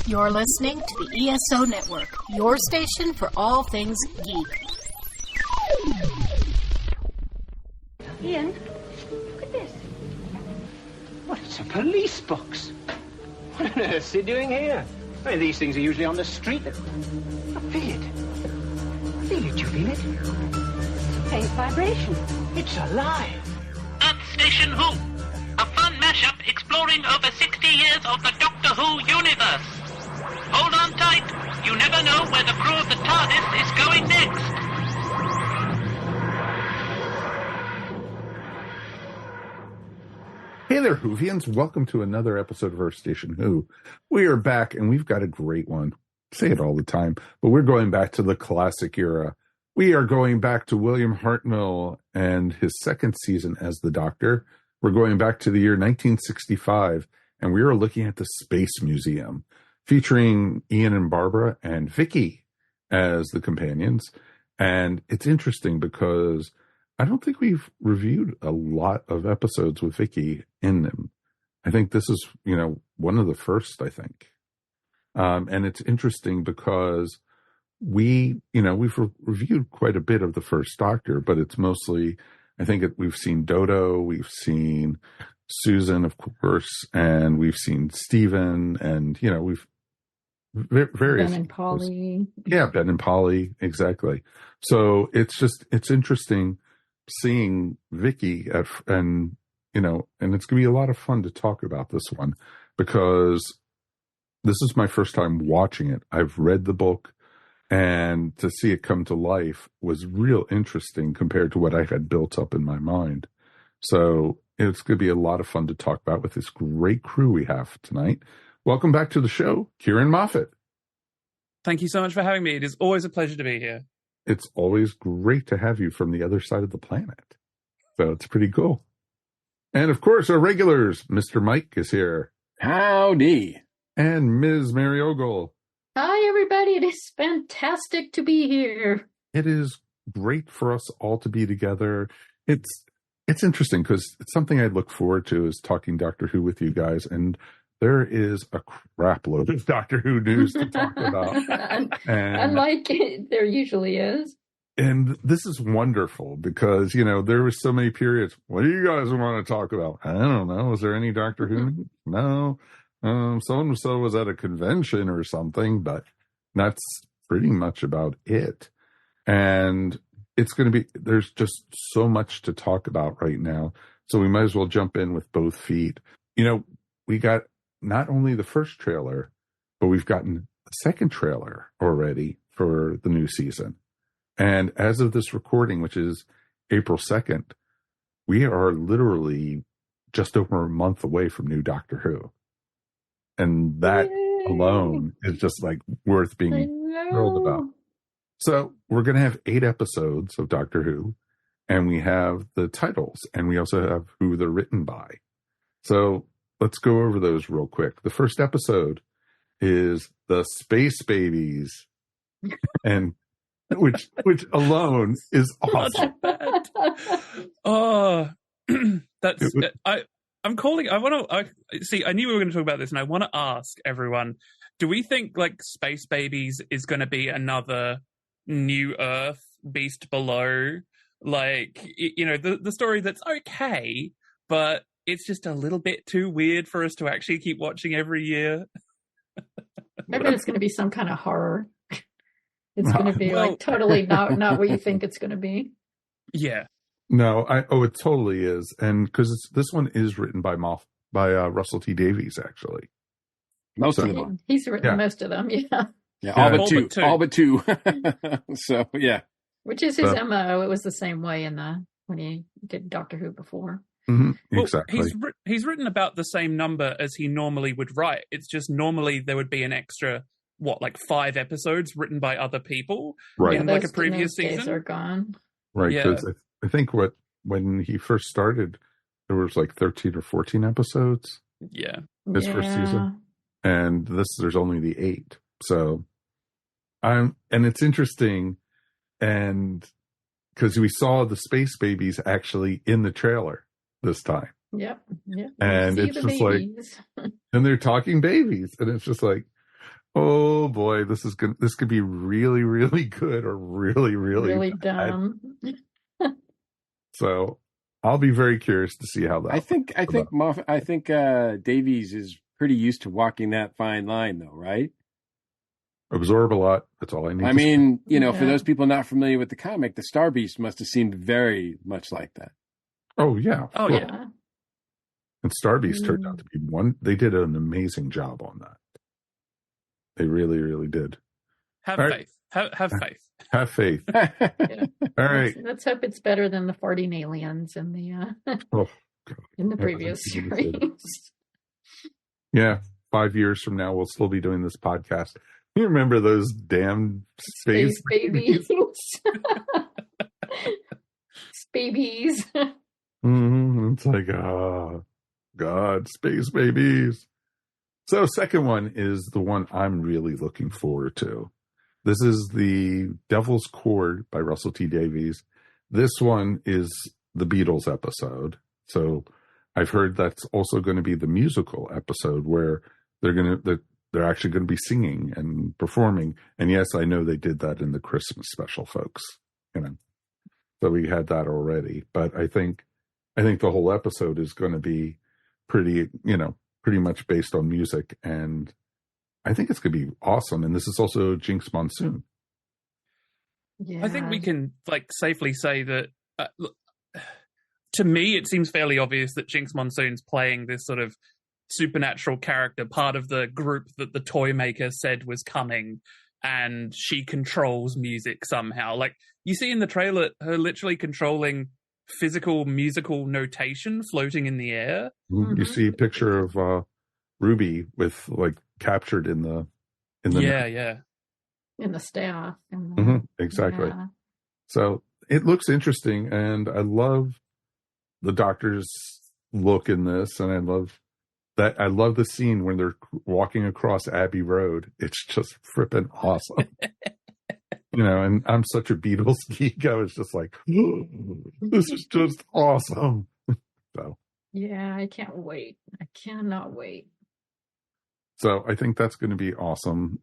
You're listening to the ESO Network, your station for all things geek. Ian, look at this. What, it's a police box. What on earth's he doing here? I mean, these things are usually on the street. I feel it. I feel it. You feel it? Faint vibration. It's alive. Earth Station Who, a fun mashup exploring over 60 years of the Doctor Who universe. Hold on tight. You never know where the crew of the TARDIS is going next. Hey there, Whovians. Welcome to another episode of Earth Station Who. We are back, and we've got a great one. I say it all the time, but we're going back to the classic era. We are going back to William Hartnell and his second season as the Doctor. We're going back to the year 1965, and we are looking at the Space Museum, featuring Ian and Barbara and Vicky as the companions. And it's interesting because I don't think we've reviewed a lot of episodes with Vicky in them. I think this is, one of the first, I think. And it's interesting because we've reviewed quite a bit of the first Doctor, but it's mostly, we've seen Dodo, we've seen Susan, of course, and we've seen Stephen, and, we've various. Ben and Polly. Yeah, Ben and Polly, exactly. So it's interesting seeing Vicky and it's going to be a lot of fun to talk about this one because this is my first time watching it. I've read the book, and to see it come to life was real interesting compared to what I had built up in my mind. So it's going to be a lot of fun to talk about with this great crew we have tonight. Welcome back to the show, Ciarán Moffatt. Thank you so much for having me. It is always a pleasure to be here. It's always great to have you from the other side of the planet. So it's pretty cool. And of course, our regulars, Mr. Mike is here. Howdy. And Ms. Mary Ogle. Hi, everybody. It is fantastic to be here. It is great for us all to be together. It's interesting because it's something I look forward to is talking Doctor Who with you guys. And there is a crap load of Doctor Who news to talk about. Unlike there usually is. And this is wonderful because, there were so many periods. What do you guys want to talk about? I don't know. Is there any Doctor Who news? No. So-and-so was at a convention or something, but that's pretty much about it. And it's going to be, there's just so much to talk about right now. So we might as well jump in with both feet. We got not only the first trailer, but we've gotten a second trailer already for the new season. And as of this recording, which is April 2nd, we are literally just over a month away from new Doctor Who. And that alone is just worth being thrilled about. So we're going to have 8 episodes of Doctor Who, and we have the titles, and we also have who they're written by. So let's go over those real quick. The first episode is The Space Babies, and which alone is awesome. Oh, that's I'm calling. I knew we were going to talk about this, and I want to ask everyone: do we think Space Babies is going to be another New Earth, Beast Below? The story that's okay, but it's just a little bit too weird for us to actually keep watching every year. I bet it's going to be some kind of horror. It's going to be totally not what you think it's going to be. Yeah. No, it totally is. And because this one is written by Russell T. Davies, actually. Most of them. He's written most of them, yeah. Yeah, all but two. So, yeah. Which is his MO. It was the same way when he did Doctor Who before. Mm-hmm. Exactly. He's written about the same number as he normally would write. It's just normally there would be an extra, 5 episodes written by other people in a previous season. Days are gone. Right, because I think when he first started, there was 13 or 14 episodes. Yeah. His first season. And there's only the 8. So, and it's interesting, and because we saw the Space Babies actually in the trailer this time. Yep. And it's just and they're talking babies, and it's just Oh boy, this is good. This could be really, really good or really, really bad. dumb. So I'll be very curious to see how that. I think Davies is pretty used to walking that fine line, though, right? Absorb a lot. That's all I need. I mean, for those people not familiar with the comic, the Star Beast must have seemed very much like that. Oh yeah. Oh yeah. And Star Beast turned out to be one. They did an amazing job on that. They really, really did. Have faith. Have faith. Have faith. Yeah. All right. Let's hope it's better than the farting aliens in the in the previous series. Yeah, 5 years from now, we'll still be doing this podcast. You remember those damn space babies? Babies. It's like, oh, God, space babies. So second one is the one I'm really looking forward to. This is the Devil's Chord by Russell T Davies. This one is the Beatles episode. So I've heard that's also going to be the musical episode where they're actually going to be singing and performing. And yes, I know they did that in the Christmas special, folks. So we had that already. But I think the whole episode is going to be pretty much based on music, and I think it's going to be awesome. And this is also Jinx Monsoon. Yeah. I think we can safely say that. Look, to me, it seems fairly obvious that Jinx Monsoon's playing this sort of supernatural character, part of the group that the toy maker said was coming, and she controls music somehow. Like you see in the trailer, her literally controlling physical musical notation floating in the air. You see a picture of Ruby with captured in the in the staff. Exactly. Yeah. So it looks interesting, and I love the Doctor's look in this, and I love the scene when they're walking across Abbey Road. It's just frippin' awesome. And I'm such a Beatles geek. I was just like, oh, this is just awesome. So yeah, I can't wait. I cannot wait. So I think that's going to be awesome.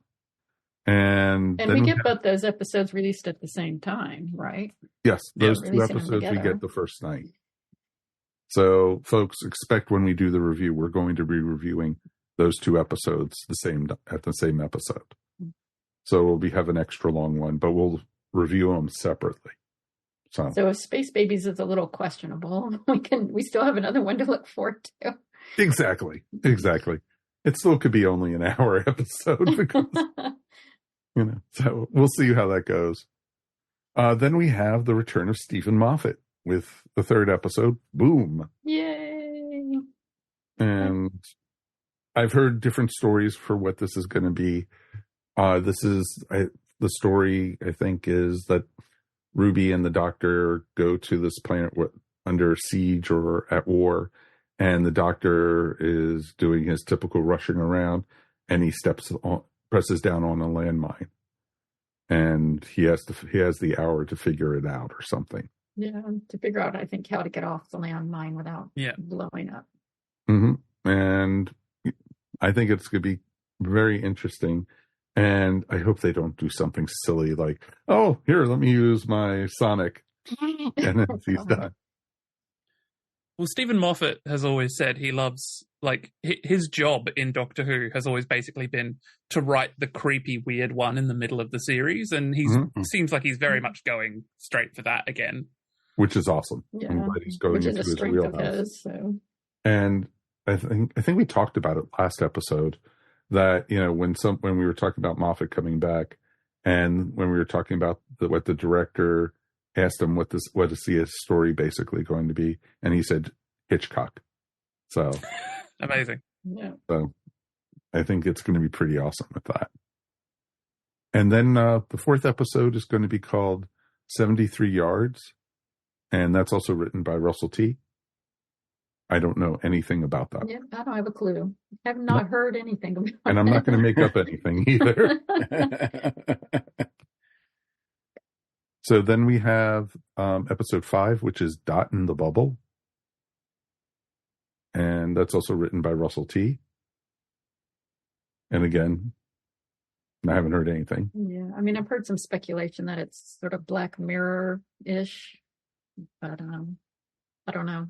And we get both those episodes released at the same time, right? Yes, those two episodes we get the first night. So folks, expect when we do the review, we're going to be reviewing those two episodes at the same episode. So we'll have an extra long one, but we'll review them separately. So if Space Babies is a little questionable, we still have another one to look forward to. Exactly. It still could be only an hour episode because so we'll see how that goes. Then we have the return of Stephen Moffat with the third episode. Boom. Yay. And I've heard different stories for what this is going to be. The story, I think, is that Ruby and the Doctor go to this planet under siege or at war, and the Doctor is doing his typical rushing around, and he presses down on a landmine, and he has the hour to figure it out or something. Yeah, to figure out, I think, how to get off the landmine without blowing up. Mm-hmm. And I think it's going to be very interesting. And I hope they don't do something silly like, oh, here, let me use my Sonic. And then he's done. Well, Stephen Moffat has always said he loves, his job in Doctor Who has always basically been to write the creepy, weird one in the middle of the series. And seems like he's very much going straight for that again. Which is awesome. Yeah. I'm glad he's going into his wheelhouse. And I think we talked about it last episode. That when we were talking about Moffat coming back, and when we were talking about what the director asked him what is his story basically going to be, and he said Hitchcock. So amazing. Yeah. So I think it's going to be pretty awesome with that. And then the fourth episode is going to be called 73 Yards, and that's also written by Russell T. I don't know anything about that. Yeah, I don't have a clue. I have not heard anything about it. And I'm not going to make up anything either. So then we have episode 5, which is Dot in the Bubble. And that's also written by Russell T. And again, I haven't heard anything. Yeah, I mean, I've heard some speculation that it's sort of Black Mirror-ish, but I don't know.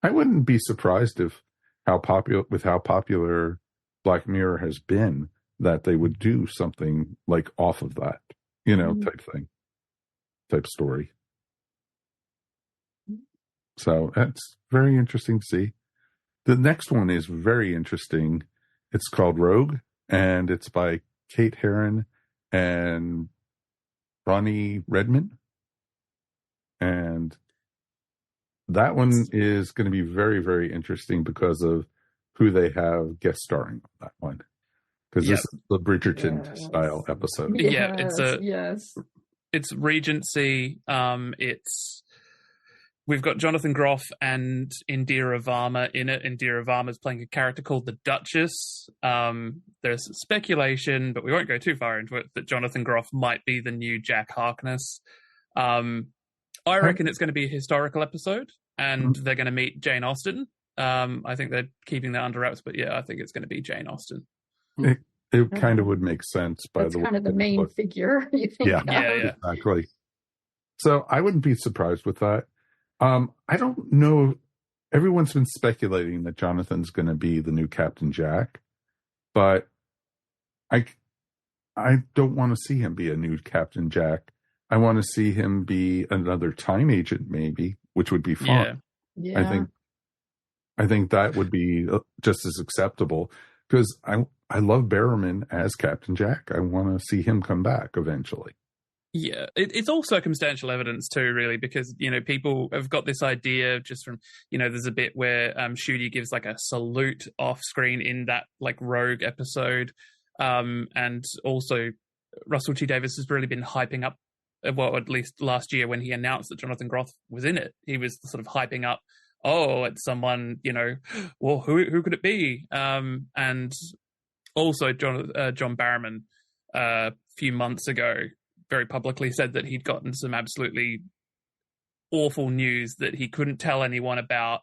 I wouldn't be surprised if how popular Black Mirror has been, that they would do something like off of that, type thing, type story. So that's very interesting to see. The next one is very interesting. It's called Rogue, and it's by Kate Herron and Ronnie Redman. And that one is going to be very, very interesting because of who they have guest starring on that one. Because this is the Bridgerton style episode. Yeah, yes. It's Regency. We've got Jonathan Groff and Indira Varma in it. Indira Varma's playing a character called the Duchess. There's speculation, but we won't go too far into it, that Jonathan Groff might be the new Jack Harkness. I reckon it's going to be a historical episode, and they're going to meet Jane Austen. I think they're keeping that under wraps, but yeah, I think it's going to be Jane Austen. It kind of would make sense by the way. That's kind of the main figure, you think? Yeah, exactly. So I wouldn't be surprised with that. I don't know. Everyone's been speculating that Jonathan's going to be the new Captain Jack, but I don't want to see him be a new Captain Jack. I want to see him be another time agent, maybe, which would be fun. Yeah. I think that would be just as acceptable, because I love Barrowman as Captain Jack. I want to see him come back eventually. Yeah, it's all circumstantial evidence too, really, because, people have got this idea just from, there's a bit where Shooty gives like a salute off screen in that like Rogue episode. And also Russell T Davies has really been hyping up, well, at least last year when he announced that Jonathan Groff was in it, he was sort of hyping up, it's someone, well, who could it be? And also John Barrowman a few months ago very publicly said that he'd gotten some absolutely awful news that he couldn't tell anyone about,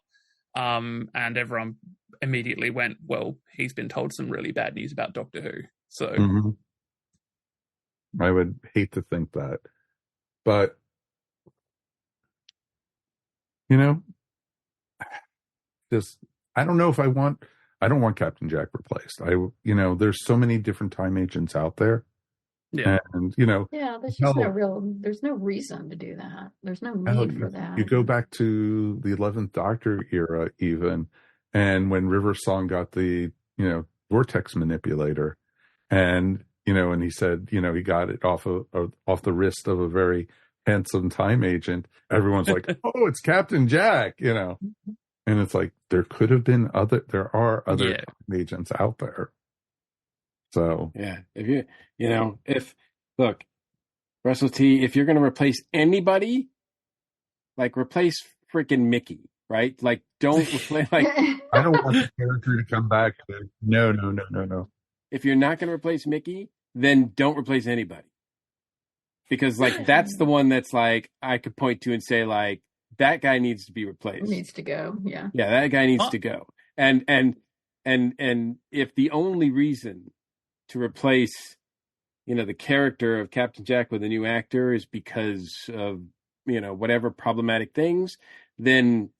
and everyone immediately went, well, he's been told some really bad news about Doctor Who. So I would hate to think that, but I don't know if I don't want Captain Jack replaced. There's so many different time agents out there. Yeah. And, there's just there's no reason to do that. There's no need for that. You go back to the 11th Doctor era, even, and when River Song got the, vortex manipulator, and, and he said, he got it off the wrist of a very handsome time agent. Everyone's like, oh, it's Captain Jack, And it's like, there are other time agents out there. So yeah, if Russell T, if you're going to replace anybody, like replace freaking Mickey, right? Like don't replace I don't want the character to come back. No. If you're not going to replace Mickey, then don't replace anybody, because like that's the one that's like I could point to and say like that guy needs to be replaced. Needs to go. Yeah, that guy needs to go. And if the only reason to replace, the character of Captain Jack with a new actor is because of, whatever problematic things, then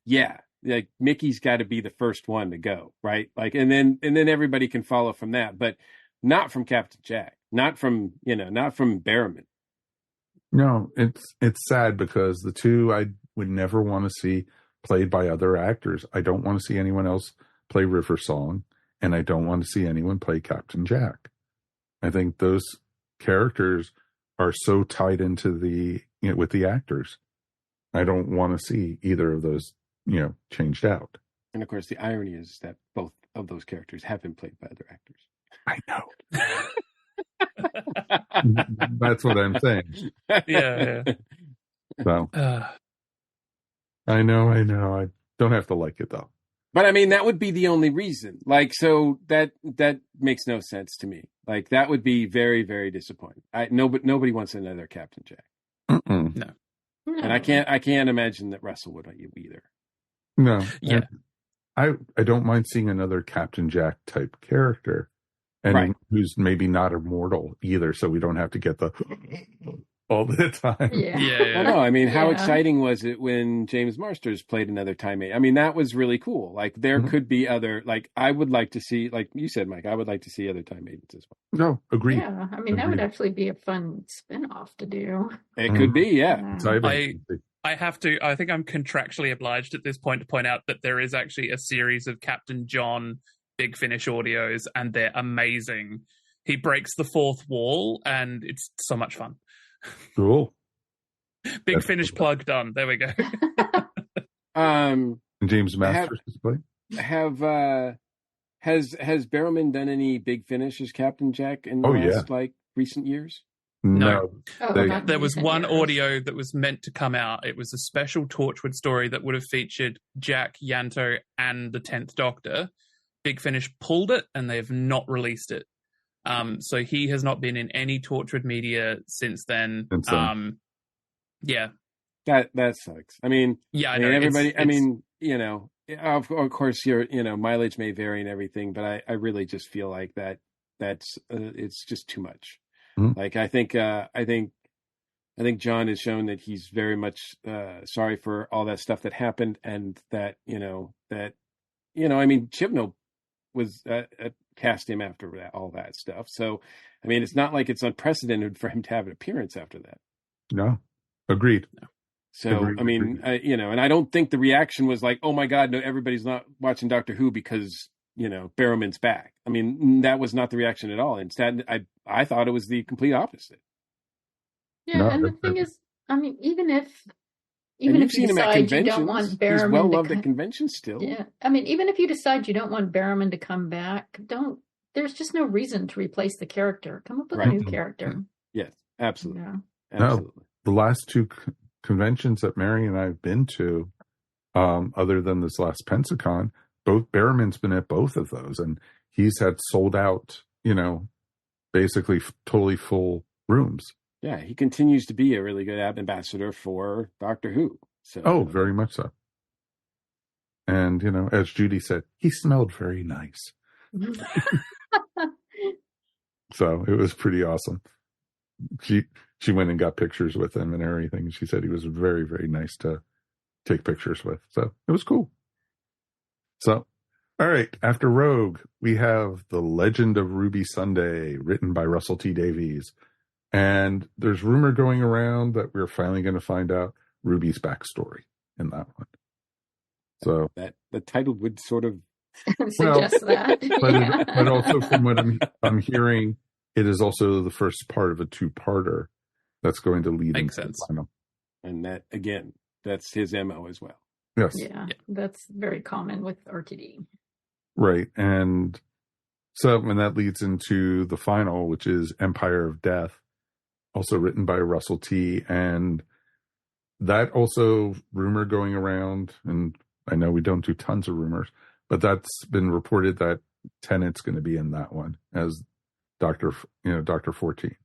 like Mickey's got to be the first one to go, right? Like, and then everybody can follow from that, but not from Captain Jack, not from Barrowman. No, it's sad because the two I would never want to see played by other actors. I don't want to see anyone else play River Song, and I don't want to see anyone play Captain Jack. I think those characters are so tied into with the actors. I don't want to see either of those, changed out. And of course, the irony is that both of those characters have been played by other actors. I know. That's what I'm saying. Yeah. So I know. I don't have to like it though. But I mean, that would be the only reason. Like, so that makes no sense to me. Like, that would be very, very disappointing. Nobody wants another Captain Jack. No. And I can't imagine that Russell would either. No. Yeah. I don't mind seeing another Captain Jack type character. and Right. who's maybe not immortal either, so we don't have to get the all the time. Yeah. Well, no, I mean, how Yeah. exciting was it when James Marsters played another Time Mate? I mean, that was really cool. Like, there could be other, like, I would like to see, like you said, Mike, I would like to see other Time Maidens as well. No, agreed. Yeah, I mean, that would actually be a fun spin-off to do. It could be, yeah. I have to, I think I'm contractually obliged at this point to point out that there is actually a series of Captain John Big Finish audios, and they're amazing. He breaks the fourth wall, and it's so much fun. Cool. Big Finish plug done. There we go. And James Masters is playing. Has Barrowman done any Big Finish as Captain Jack in the last like recent years? No. There was one audio that was meant to come out. It was a special Torchwood story that would have featured Jack, Yanto, and the 10th Doctor. Big Finish pulled it, and they've not released it. So he has not been in any Torchwood media since then. Yeah. That sucks. I mean, I mean, know. everybody, I mean, you know, of course your, you know, mileage may vary and everything, but I really just feel like that's it's just too much. Mm-hmm. Like, I think John has shown that he's very much sorry for all that stuff that happened, and that, I mean, Chibnall was cast him after all that stuff. So, I mean, it's not like it's unprecedented for him to have an appearance after that. No, agreed. No. So, I mean, and I don't think the reaction was like, oh my God, no, everybody's not watching Doctor Who because, Barrowman's back. I mean, that was not the reaction at all. Instead, I thought it was the complete opposite. Yeah, and the thing is, I mean, even if you've you seen him at decide you conventions, don't want Barrowman he's well to loved at conventions still. Yeah, I mean, even if you decide you don't want Barrowman to come back, there's just no reason to replace the character. Come up with a new character. Yes, absolutely. Yeah. Absolutely. No, the last two conventions that Mary and I have been to, other than this last Pensacon, Barrowman's been at both of those, and he's had sold out, basically totally full rooms. Yeah, he continues to be a really good ambassador for Doctor Who. So, very much so. And, as Judy said, he smelled very nice. So it was pretty awesome. She went and got pictures with him and everything. She said he was very, very nice to take pictures with. So it was cool. So, all right. After Rogue, we have The Legend of Ruby Sunday, written by Russell T. Davies. And there's rumor going around that we're finally going to find out Ruby's backstory in that one. So that the title would sort of suggest that. But also from what I'm hearing, it is also the first part of a two-parter that's going to lead into the final. And that, again, that's his MO as well. Yes. Yeah, that's very common with RTD. Right. And so when that leads into the final, which is Empire of Death, also written by Russell T. And that also rumor going around, and I know we don't do tons of rumors, but that's been reported that Tennant's going to be in that one as Dr. 14.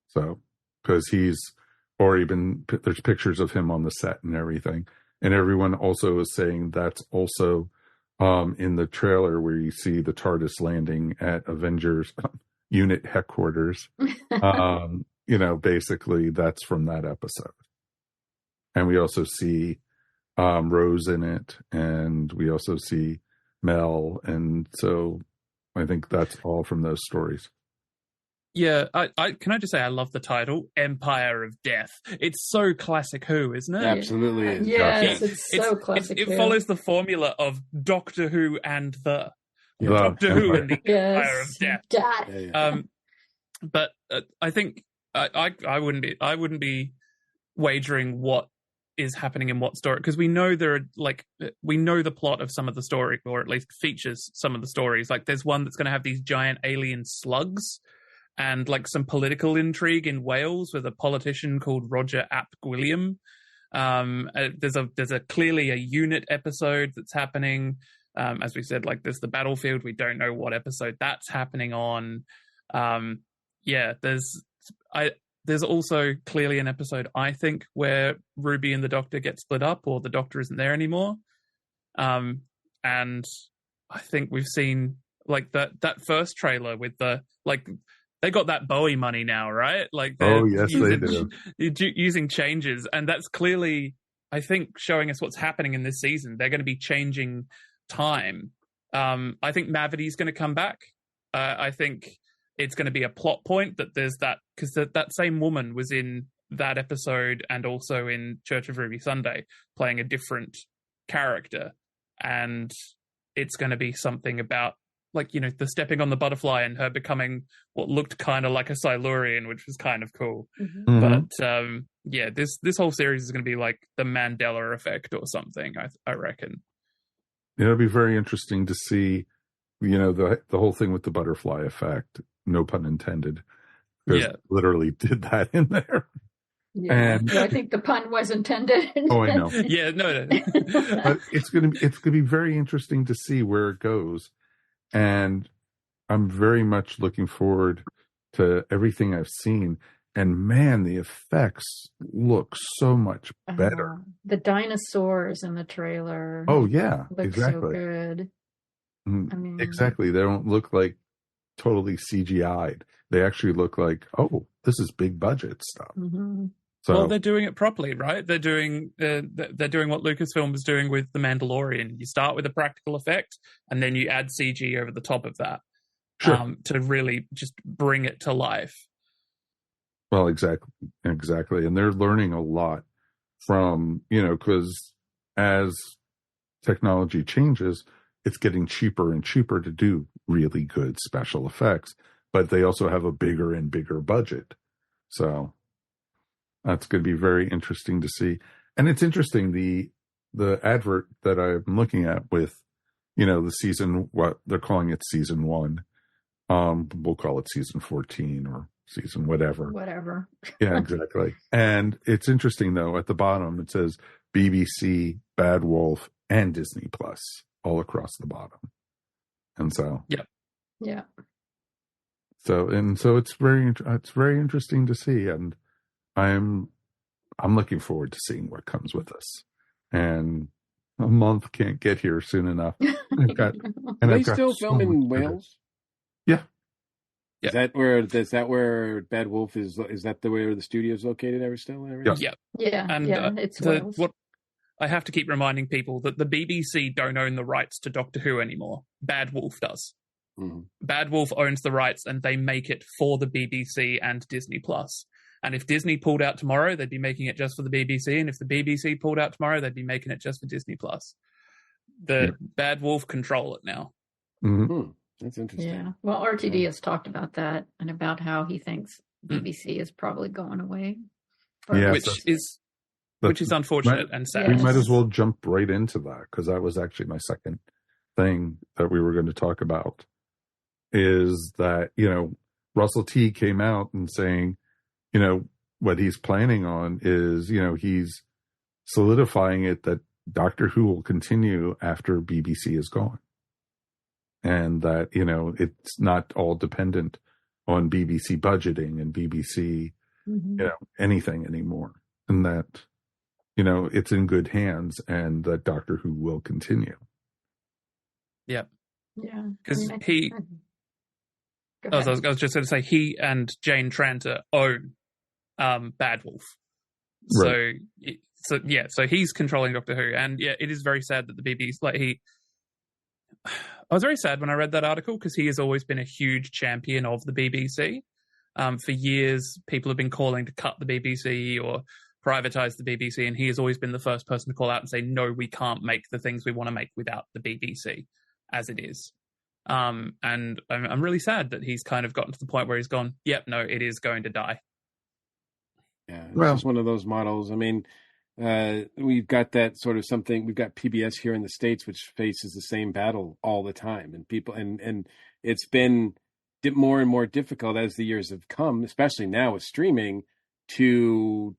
So, because he's already there's pictures of him on the set and everything. And everyone also is saying that's also in the trailer where you see the TARDIS landing at Avengers unit headquarters. Basically that's from that episode. And we also see Rose in it, and we also see Mel. And so I think that's all from those stories. Yeah, I can I just say I love the title, Empire of Death. It's so classic Who, isn't it? Absolutely is. Yes, it's so classic It Who. follows the formula of Doctor Who and Doctor Who and the Empire of Death. But I think I wouldn't be wagering what is happening in what story, because we know we know the plot of some of the story, or at least features some of the stories. Like there's one that's going to have these giant alien slugs, and like some political intrigue in Wales with a politician called Roger ap Gwilliam. There's clearly a unit episode that's happening. As we said, like there's the battlefield. We don't know what episode that's happening on. There's also clearly an episode, I think, where Ruby and the Doctor get split up, or the Doctor isn't there anymore. And I think we've seen Like that first trailer with the like. They got that Bowie money now, right? Like Oh, yes, they do. Using changes, and that's clearly, I think, showing us what's happening in this season. They're going to be changing time. I think Mavity's going to come back. I think it's going to be a plot point that there's that, because that same woman was in that episode and also in Church of Ruby Sunday playing a different character, and it's going to be something about, like, you know, the stepping on the butterfly and her becoming what looked kind of like a Silurian, which was kind of cool. Mm-hmm. But yeah, this whole series is going to be like the Mandela effect or something, I reckon. It'll be very interesting to see, you know, the whole thing with the butterfly effect, no pun intended, because literally did that in there. Yeah, and I think the pun was intended. Oh, I know. Yeah, no. But it's gonna be very interesting to see where it goes. And I'm very much looking forward to everything I've seen. And man, the effects look so much better. The dinosaurs in the trailer. Oh, yeah, look exactly. so good. I mean, exactly. They don't look like totally CGI'd. They actually look like, oh, this is big budget stuff. Mm-hmm. So, well, they're doing it properly, right? They're doing what Lucasfilm was doing with The Mandalorian. You start with a practical effect, and then you add CG over the top of that, sure. To really just bring it to life. Well, exactly. And they're learning a lot from, you know, because as technology changes, it's getting cheaper and cheaper to do really good special effects, but they also have a bigger and bigger budget. So that's going to be very interesting to see. And it's interesting, the advert that I'm looking at with, you know, the season, what they're calling it season 1. We'll call it season 14 or season whatever. Yeah, exactly. And it's interesting, though, at the bottom it says BBC, Bad Wolf, and Disney Plus all across the bottom. And so yeah. So it's very interesting to see, and I'm looking forward to seeing what comes with this. And a month can't get here soon enough. Are they still filming Wales? Yeah. Is that where Bad Wolf is? Is that where the studio is located? Ever still? Yeah. And it's Wales. What I have to keep reminding people that the BBC don't own the rights to Doctor Who anymore. Bad Wolf does. Mm-hmm. Bad Wolf owns the rights, and they make it for the BBC and Disney Plus. And if Disney pulled out tomorrow, they'd be making it just for the BBC. And if the BBC pulled out tomorrow, they'd be making it just for Disney Plus. Bad Wolf control it now. Mm-hmm. That's interesting. Yeah. Well, RTD has talked about that and about how he thinks BBC is probably going away. Which is unfortunate and sad. We might as well jump right into that, because that was actually my second thing that we were going to talk about, is that, you know, Russell T came out and saying, you know, what he's planning on is, you know, he's solidifying it that Doctor Who will continue after BBC is gone. And that, you know, it's not all dependent on BBC budgeting and BBC, you know, anything anymore. And that, you know, it's in good hands, and that Doctor Who will continue. Yep. Yeah. Because I was just going to say, he and Jane Tranter own Bad Wolf. Right. So he's controlling Doctor Who. And yeah, it is very sad that the BBC, I was very sad when I read that article, because he has always been a huge champion of the BBC. For years, people have been calling to cut the BBC or privatize the BBC, and he has always been the first person to call out and say, no, we can't make the things we want to make without the BBC as it is. And I'm really sad that he's kind of gotten to the point where he's gone, yep, no, it is going to die. Yeah, it's just one of those models. I mean, we've got that sort of something. We've got PBS here in the States, which faces the same battle all the time, and people, and it's been more and more difficult as the years have come, especially now with streaming, to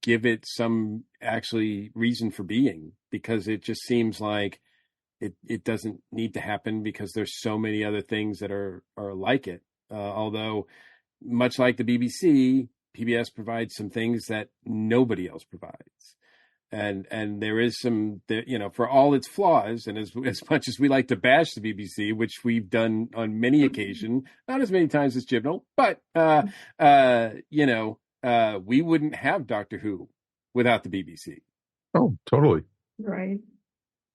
give it some actually reason for being, because it just seems like it doesn't need to happen, because there's so many other things that are like it. Although, much like the BBC, PBS provides some things that nobody else provides. and there is some, for all its flaws, and as much as we like to bash the BBC, which we've done on many occasions, not as many times as Chibnall, but we wouldn't have Doctor Who without the BBC. Oh, totally. Right.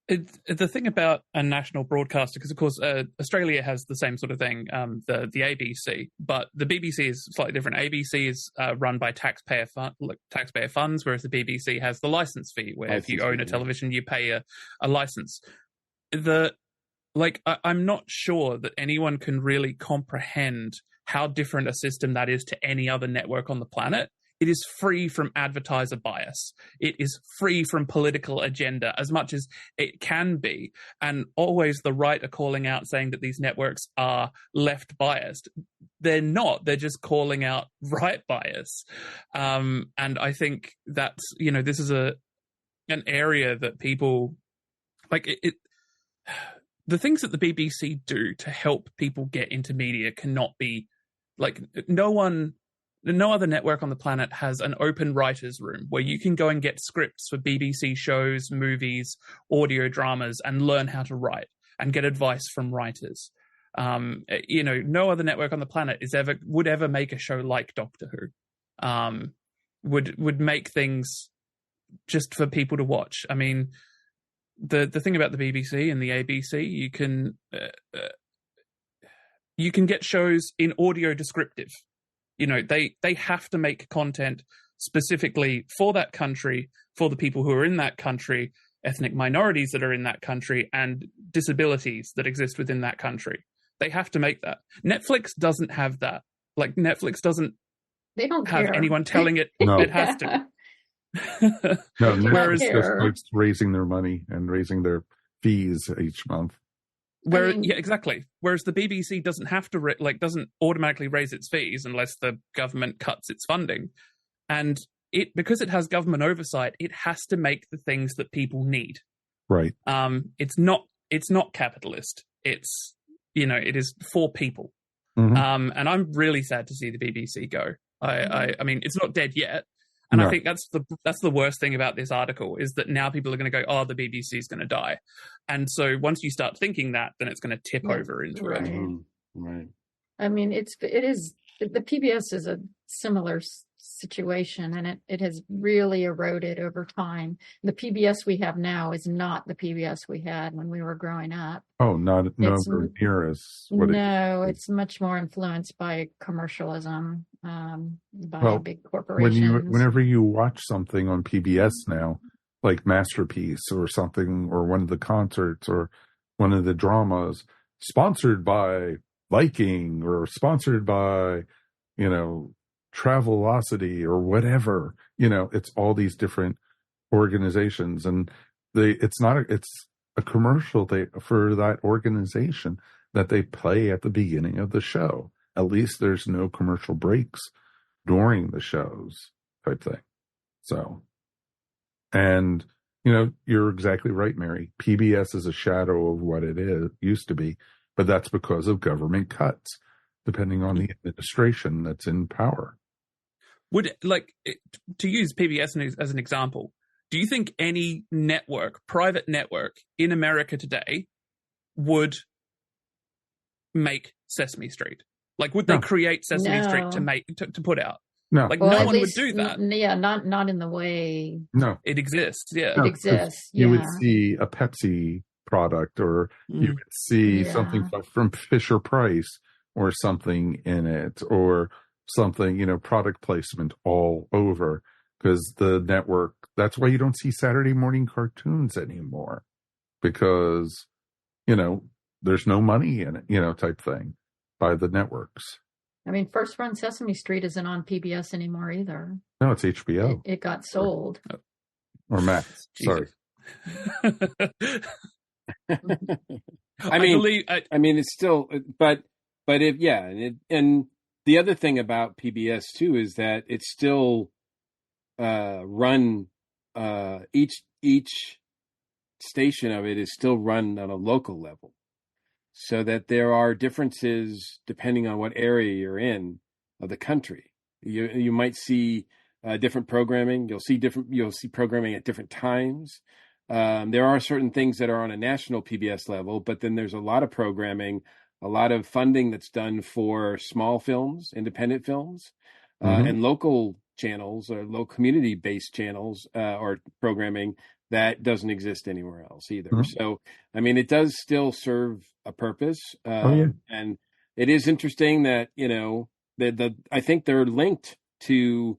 The thing about a national broadcaster, because of course Australia has the same sort of thing, the ABC, but the BBC is slightly different. ABC is run by taxpayer funds, whereas the BBC has the license fee, where if you own a television, you pay a license. I'm not sure that anyone can really comprehend how different a system that is to any other network on the planet. It is free from advertiser bias. It is free from political agenda as much as it can be. And always the right are calling out saying that these networks are left biased. They're not. They're just calling out right bias. And I think that's, this is an area that people the things that the BBC do to help people get into media cannot be no other network on the planet has an open writers' room where you can go and get scripts for BBC shows, movies, audio dramas, and learn how to write and get advice from writers. No other network on the planet would ever make a show like Doctor Who. Would make things just for people to watch. I mean, the thing about the BBC and the ABC, you can get shows in audio descriptive. They have to make content specifically for that country, for the people who are in that country, ethnic minorities that are in that country, and disabilities that exist within that country. They have to make that. Netflix doesn't have that. Netflix doesn't have anyone telling it it has to. No, Netflix just likes raising their money and raising their fees each month. Yeah, exactly. Whereas the BBC doesn't have to doesn't automatically raise its fees unless the government cuts its funding, and because it has government oversight, it has to make the things that people need. Right. It's not capitalist. It's it is for people. Mm-hmm. And I'm really sad to see the BBC go. I mean, it's not dead yet. And I think that's the worst thing about this article is that now people are going to go, oh, the BBC is going to die. And so once you start thinking that, then it's going to tip over into it. Right. I mean, the PBS is a similar situation, and it has really eroded over time. The PBS we have now is not the PBS we had when we were growing up. Oh, nowhere near as what it's much more influenced by commercialism, by big corporations. Whenever you watch something on PBS now, like Masterpiece or something, or one of the concerts or one of the dramas, sponsored by Viking or sponsored by, Travelocity or whatever, it's all these different organizations, and it's a commercial for that organization that they play at the beginning of the show. At least there's no commercial breaks during the shows type thing. So, and you're exactly right, Mary. PBS is a shadow of what it used to be, but that's because of government cuts, depending on the administration that's in power. Would to use PBS as an example, do you think any private network in America today would make Sesame Street? Would they create Sesame Street to put out? No. No one would do that. Yeah, not in the way. No. It exists, yeah. It exists, You would see a Pepsi product, or you would see something from Fisher Price or something in it, or something, product placement all over, because the network, that's why you don't see Saturday morning cartoons anymore, because, there's no money in it, type thing by the networks. I mean, first run Sesame Street isn't on PBS anymore either. No, it's HBO. It got sold. Or Max, sorry. I mean, it's still, but and the other thing about PBS too is that it's still run. Each station of it is still run on a local level, so that there are differences depending on what area you're in of the country. You might see different programming. You'll see programming at different times. There are certain things that are on a national PBS level, but then there's a lot of programming, a lot of funding that's done for small films, independent films, and local channels or low community-based channels or programming that doesn't exist anywhere else either. So, I mean, it does still serve a purpose. And it is interesting that, I think they're linked to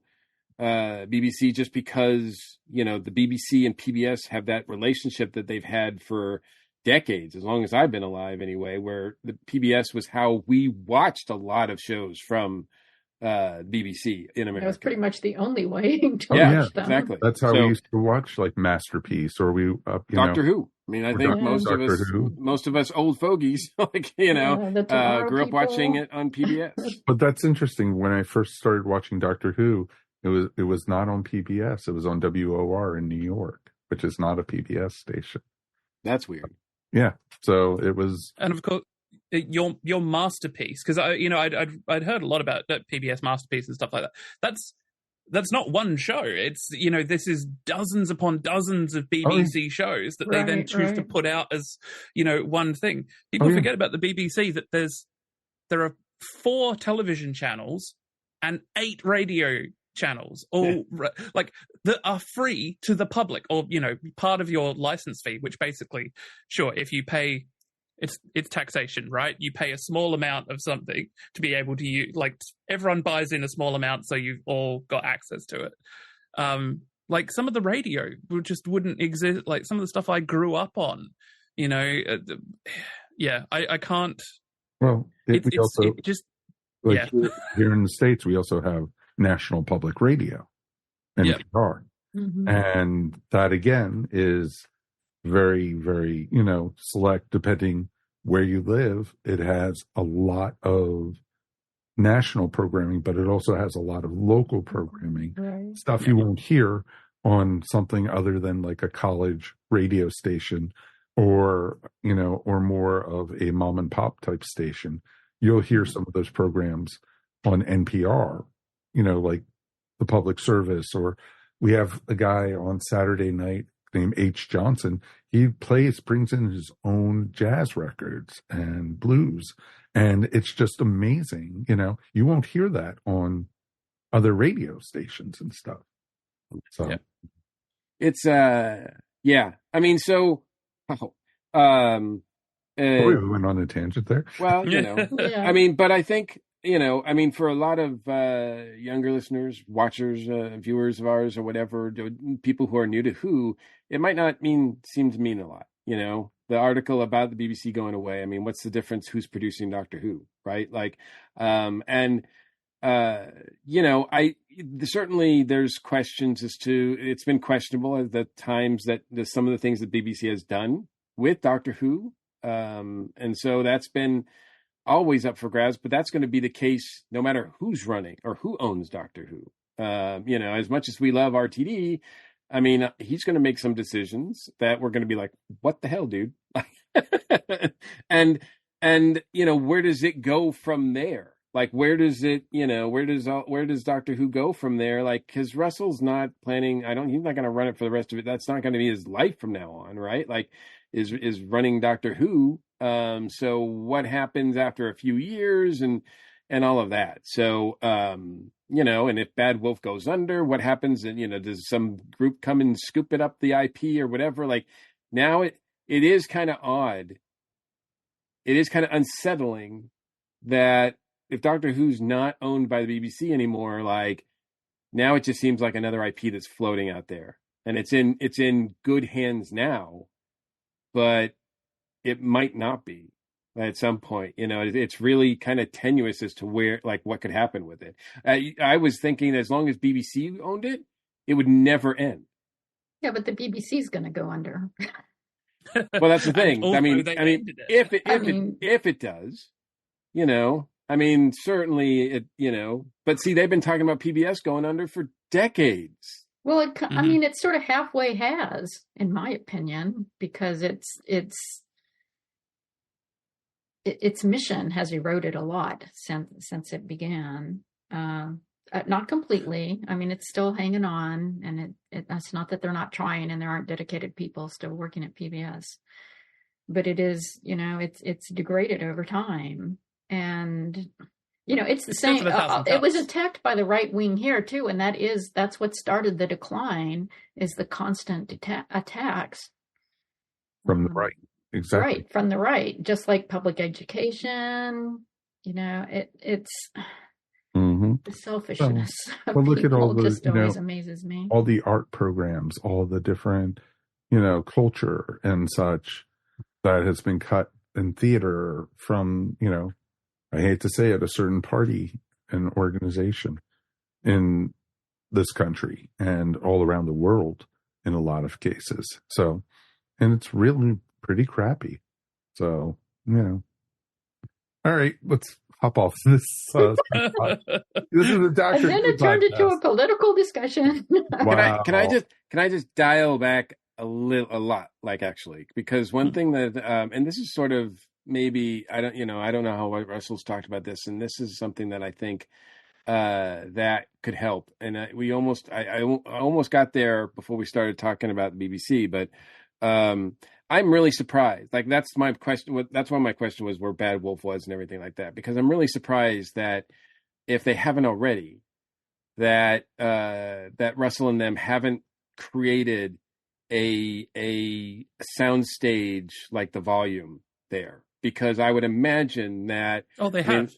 BBC just because, the BBC and PBS have that relationship that they've had for decades, as long as I've been alive anyway, where the PBS was how we watched a lot of shows from BBC in America. That was pretty much the only way to watch them. Exactly. That's how we used to watch like Masterpiece or Doctor Who. I mean, I think most of us old fogies, grew up watching it on PBS. But that's interesting. When I first started watching Doctor Who, it was not on PBS. It was on WOR in New York, which is not a PBS station. That's weird. Yeah. So it was, and of course, your Masterpiece, because I'd heard a lot about PBS Masterpiece and stuff like that. That's not one show. It's this is dozens upon dozens of BBC shows that they then choose to put out as one thing. People forget about the BBC that there are 4 television channels and 8 radio channels, all that are free to the public, or part of your license fee, which basically, sure, if you pay. It's taxation, right? You pay a small amount of something to be able to use. Like everyone buys in a small amount, so you've all got access to it. Like some of the radio just wouldn't exist. Like some of the stuff I grew up on, I can't. Well, here in the States, we also have National Public Radio, NPR, and that again is very, very, select depending where you live. It has a lot of national programming, but it also has a lot of local programming, stuff you won't hear on something other than like a college radio station or more of a mom and pop type station. You'll hear some of those programs on NPR, like the public service, or we have a guy on Saturday night named H. Johnson. He brings in his own jazz records and blues, and it's just amazing. You won't hear that on other radio stations and stuff. So it's I mean, so we went on a tangent there. Well, I mean, but I think for a lot of younger listeners, watchers, viewers of ours or whatever, people who are new to Who, it might not seem to mean a lot. The article about the BBC going away, I mean, what's the difference? Who's producing Doctor Who, right? Like, certainly there's questions as to, it's been questionable at the times that some of the things that BBC has done with Doctor Who. And so that's been always up for grabs, but that's going to be the case no matter who's running or who owns Doctor Who. As much as we love RTD, I mean, he's going to make some decisions that we're going to be like, what the hell, dude? and where does it go from there? Like, where does Doctor Who go from there? Like, because Russell's not planning, he's not going to run it for the rest of it. That's not going to be his life from now on, right? Like, is running Doctor Who. So what happens after a few years and all of that? So, and if Bad Wolf goes under, what happens? And, does some group come and scoop it up, the IP or whatever? Like, now it is kind of odd. It is kind of unsettling that if Doctor Who's not owned by the BBC anymore, like now it just seems like another IP that's floating out there, and it's in good hands now, but it might not be at some point. It's really kind of tenuous as to where, like, what could happen with it. I was thinking as long as BBC owned it, it would never end. Yeah, but the BBC is going to go under. Well, that's the thing. I mean, if it does, I mean, certainly it, but see, they've been talking about PBS going under for decades. Well, I mean, it sort of halfway has, in my opinion, because its mission has eroded a lot since it began. not completely. I mean, it's still hanging on, and it's not that they're not trying and there aren't dedicated people still working at PBS, but it is, it's degraded over time. And, it's the same. It was attacked by the right wing here too. And that's what started the decline, is the constant attacks from the right. Exactly. Right. From the right, just like public education, it's the selfishness of look at all the, just always amazes me. All the art programs, all the different, culture and such that has been cut in theater from, I hate to say it, a certain party and organization in this country and all around the world in a lot of cases. So, and it's really pretty crappy. So, All right, let's hop off this. This is a doctor. And then it turned into a political discussion. Wow. Can I just dial back a lot, like, actually, because one thing that, and this is sort of maybe, I don't know how Russell's talked about this, and this is something that I think that could help. And I almost got there before we started talking about the BBC, but I'm really surprised. Like, that's my question. That's why my question was where Bad Wolf was and everything like that, because I'm really surprised that if they haven't already, that Russell and them haven't created a soundstage like the Volume there, because I would imagine that. Oh, they have.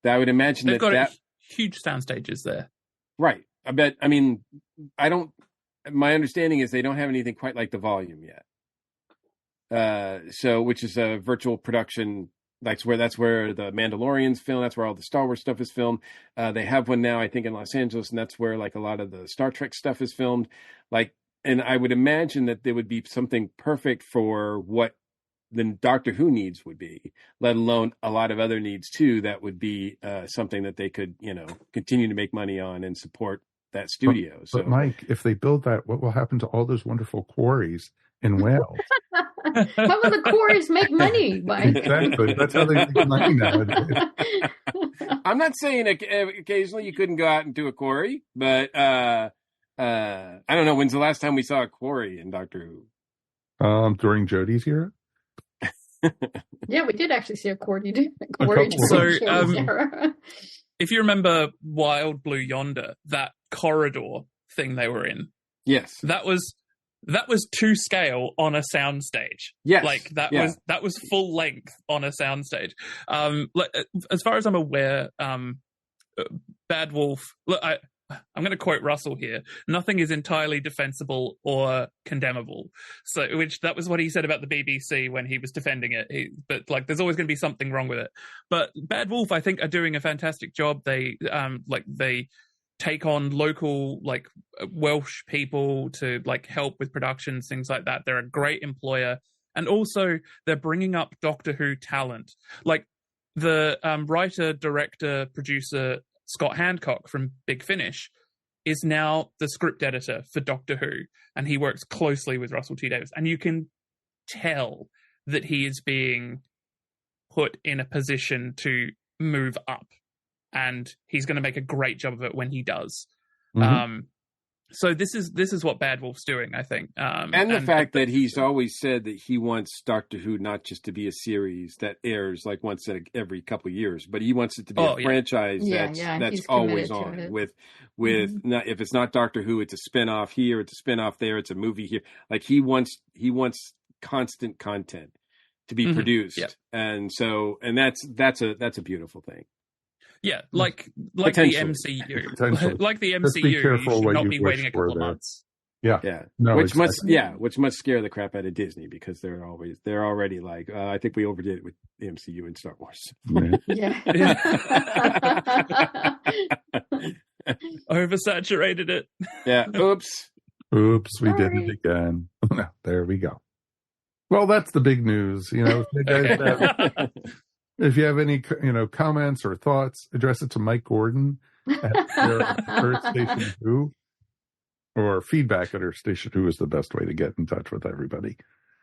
I would imagine they've got huge sound stages there. Right. I bet. I mean, my understanding is they don't have anything quite like the Volume yet. Which is a virtual production. That's where the Mandalorian's filmed. That's where all the Star Wars stuff is filmed. They have one now, I think, in Los Angeles, and that's where like a lot of the Star Trek stuff is filmed. And I would imagine that there would be something perfect for what the Doctor Who needs would be, let alone a lot of other needs too. That would be something that they could, continue to make money on and support that studio. But Mike, if they build that, what will happen to all those wonderful quarries in Wales? How will the quarries make money, Mike? Exactly. That's how they make money nowadays. I'm not saying occasionally you couldn't go out and do a quarry, but I don't know. When's the last time we saw a quarry in Doctor Who? During Jodie's era. Yeah, we did actually see a quarry. So, if you remember Wild Blue Yonder, that corridor thing they were in, yes, that was to scale on a soundstage. Yes, that was full length on a soundstage. As far as I'm aware, Bad Wolf. Look, I'm going to quote Russell here. Nothing is entirely defensible or condemnable. So, that was what he said about the BBC when he was defending it. But there's always going to be something wrong with it. But Bad Wolf, I think, are doing a fantastic job. They take on local Welsh people to help with productions, things like that. They're a great employer, and also they're bringing up Doctor Who talent. Like the writer, director, producer Scott Hancock from Big Finish is now the script editor for Doctor Who, and he works closely with Russell T Davies, and you can tell that he is being put in a position to move up. And he's going to make a great job of it when he does. Mm-hmm. So this is what Bad Wolf's doing, I think. And the fact that he's always said that he wants Doctor Who not just to be a series that airs once every couple of years, but he wants it to be a franchise that's always on. With not, if it's not Doctor Who, it's a spinoff here, it's a spinoff there, it's a movie here. He wants constant content to be produced, and that's a beautiful thing. Yeah, like the MCU. Like the MCU, you should not be waiting a couple of months. Yeah. No, which must scare the crap out of Disney, because they're already I think we overdid it with the MCU and Star Wars. Yeah. Oversaturated it. Yeah. Oops, we did it again. There we go. Well, that's the big news. If you have any, comments or thoughts, address it to Mike Gordon at Earth Station Who, or feedback at Earth Station Who is the best way to get in touch with everybody.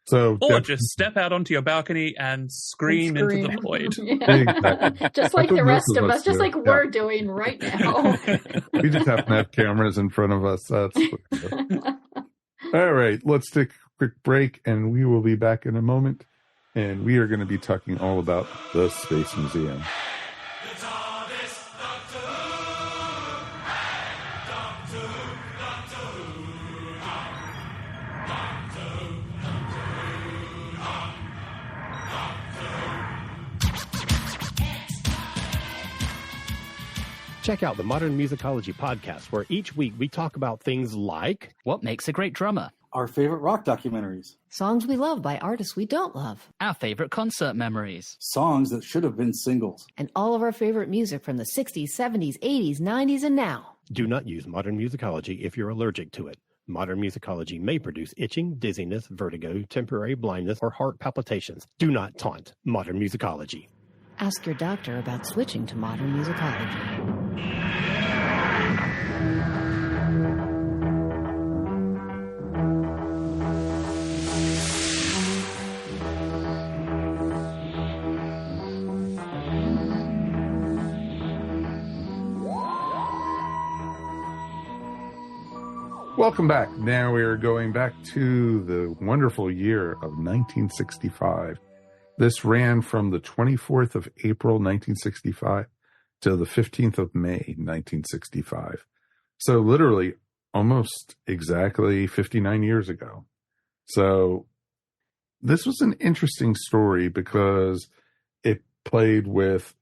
So Or just step out onto your balcony and scream into the void. Exactly. Just like That's the what rest most of of us, us just do. like Yeah. we're doing right now. We just happen to have cameras in front of us. That's all right. Let's take a quick break, and we will be back in a moment. And we are going to be talking all about the Space Museum. Check out the Modern Musicology podcast, where each week we talk about things like what makes a great drummer, our favorite rock documentaries, songs we love by artists we don't love, our favorite concert memories, songs that should have been singles, and all of our favorite music from the 60s, 70s, 80s, 90s, and now. Do not use Modern Musicology if you're allergic to it. Modern Musicology may produce itching, dizziness, vertigo, temporary blindness, or heart palpitations. Do not taunt Modern Musicology. Ask your doctor about switching to Modern Musicology. Welcome back. Now we are going back to the wonderful year of 1965. This ran from the 24th of April, 1965 to the 15th of May, 1965. So literally almost exactly 59 years ago. So this was an interesting story because it played with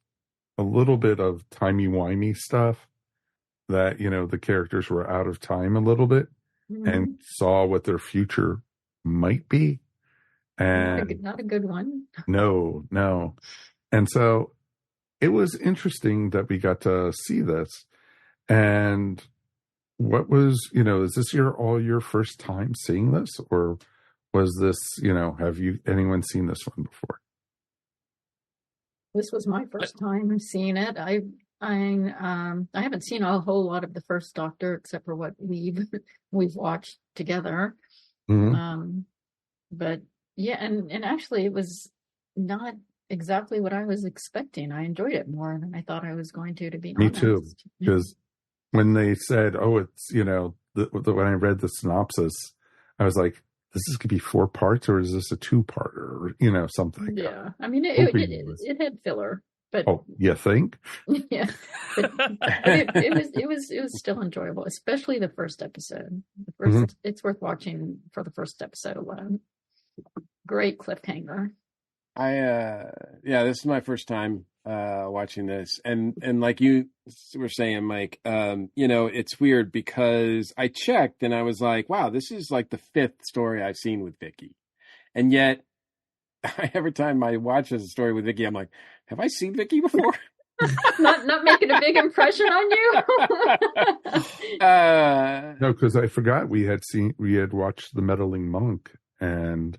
a little bit of timey-wimey stuff that, you know, the characters were out of time a little bit and saw what their future might be. And not a good one. No. And so it was interesting that we got to see this. And what was, you know, is this all your first time seeing this? Or was this, you know, have anyone seen this one before? This was my first time seeing it. I haven't seen a whole lot of the first Doctor except for what we've watched together. Mm-hmm. But yeah, and actually it was not exactly what I was expecting. I enjoyed it more than I thought I was going to be honest. Me too. Because when they said, oh, it's, you know, when I read the synopsis, I was like, this is going to be 4 parts, or is this a 2-parter, or, you know, something. Yeah. I mean, it had filler. But, oh, you think? Yeah, but it was still enjoyable, especially the first episode. It's worth watching for the first episode alone. Great cliffhanger. This is my first time watching this, and like you were saying, Mike, you know, it's weird because I checked and I was like, wow, this is like the 5th story I've seen with Vicky, and yet every time I watch a story with Vicky, I'm like, have I seen Vicky before? not making a big impression on you. No, because I forgot we had watched The Meddling Monk, and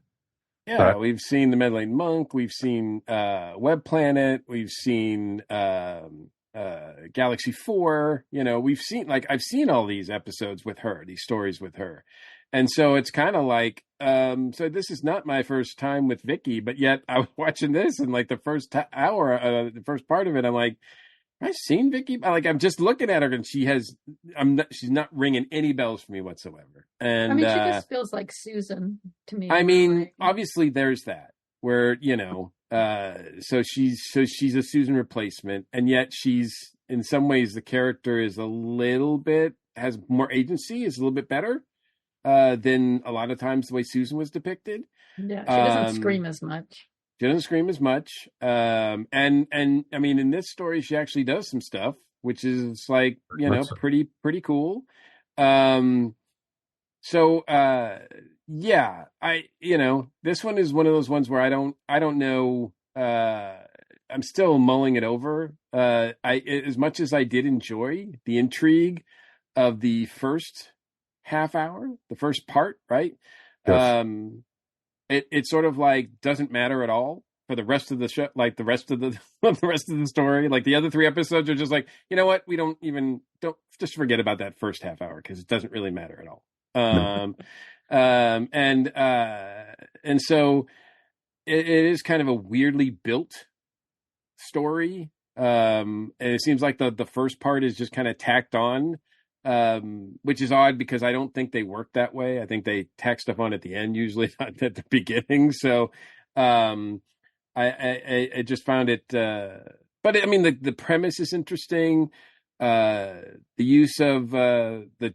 we've seen The Meddling Monk, we've seen Web Planet, we've seen Galaxy 4. You know, I've seen all these episodes with her, these stories with her. And so it's kind of like, so this is not my first time with Vicky, but yet I was watching this and like the first hour, the first part of it, I'm like, have I seen Vicky? Like, I'm just looking at her and she's not ringing any bells for me whatsoever. And I mean, she just feels like Susan to me. I mean, obviously there's that where, you know, so she's a Susan replacement, and yet she's, in some ways, the character is has more agency, is a little bit better. Than a lot of times the way Susan was depicted. Yeah, she doesn't scream as much. She doesn't scream as much. And I mein, in this story, she actually does some stuff, which is like, you know, pretty cool. This one is one of those ones where I don't know. I'm still mulling it over. As much as I did enjoy the intrigue of the first half hour, the first part, right? Yes. It sort of like doesn't matter at all for the rest of the show, like the rest of the story. Like the other 3 episodes are just like, you know what, we don't just forget about that first half hour because it doesn't really matter at all. And so it is kind of a weirdly built story. And it seems like the first part is just kind of tacked on, which is odd because I don't think they work that way. I think they tack stuff on at the end, usually not at the beginning. So I just found it, but I mean, the premise is interesting. The use of the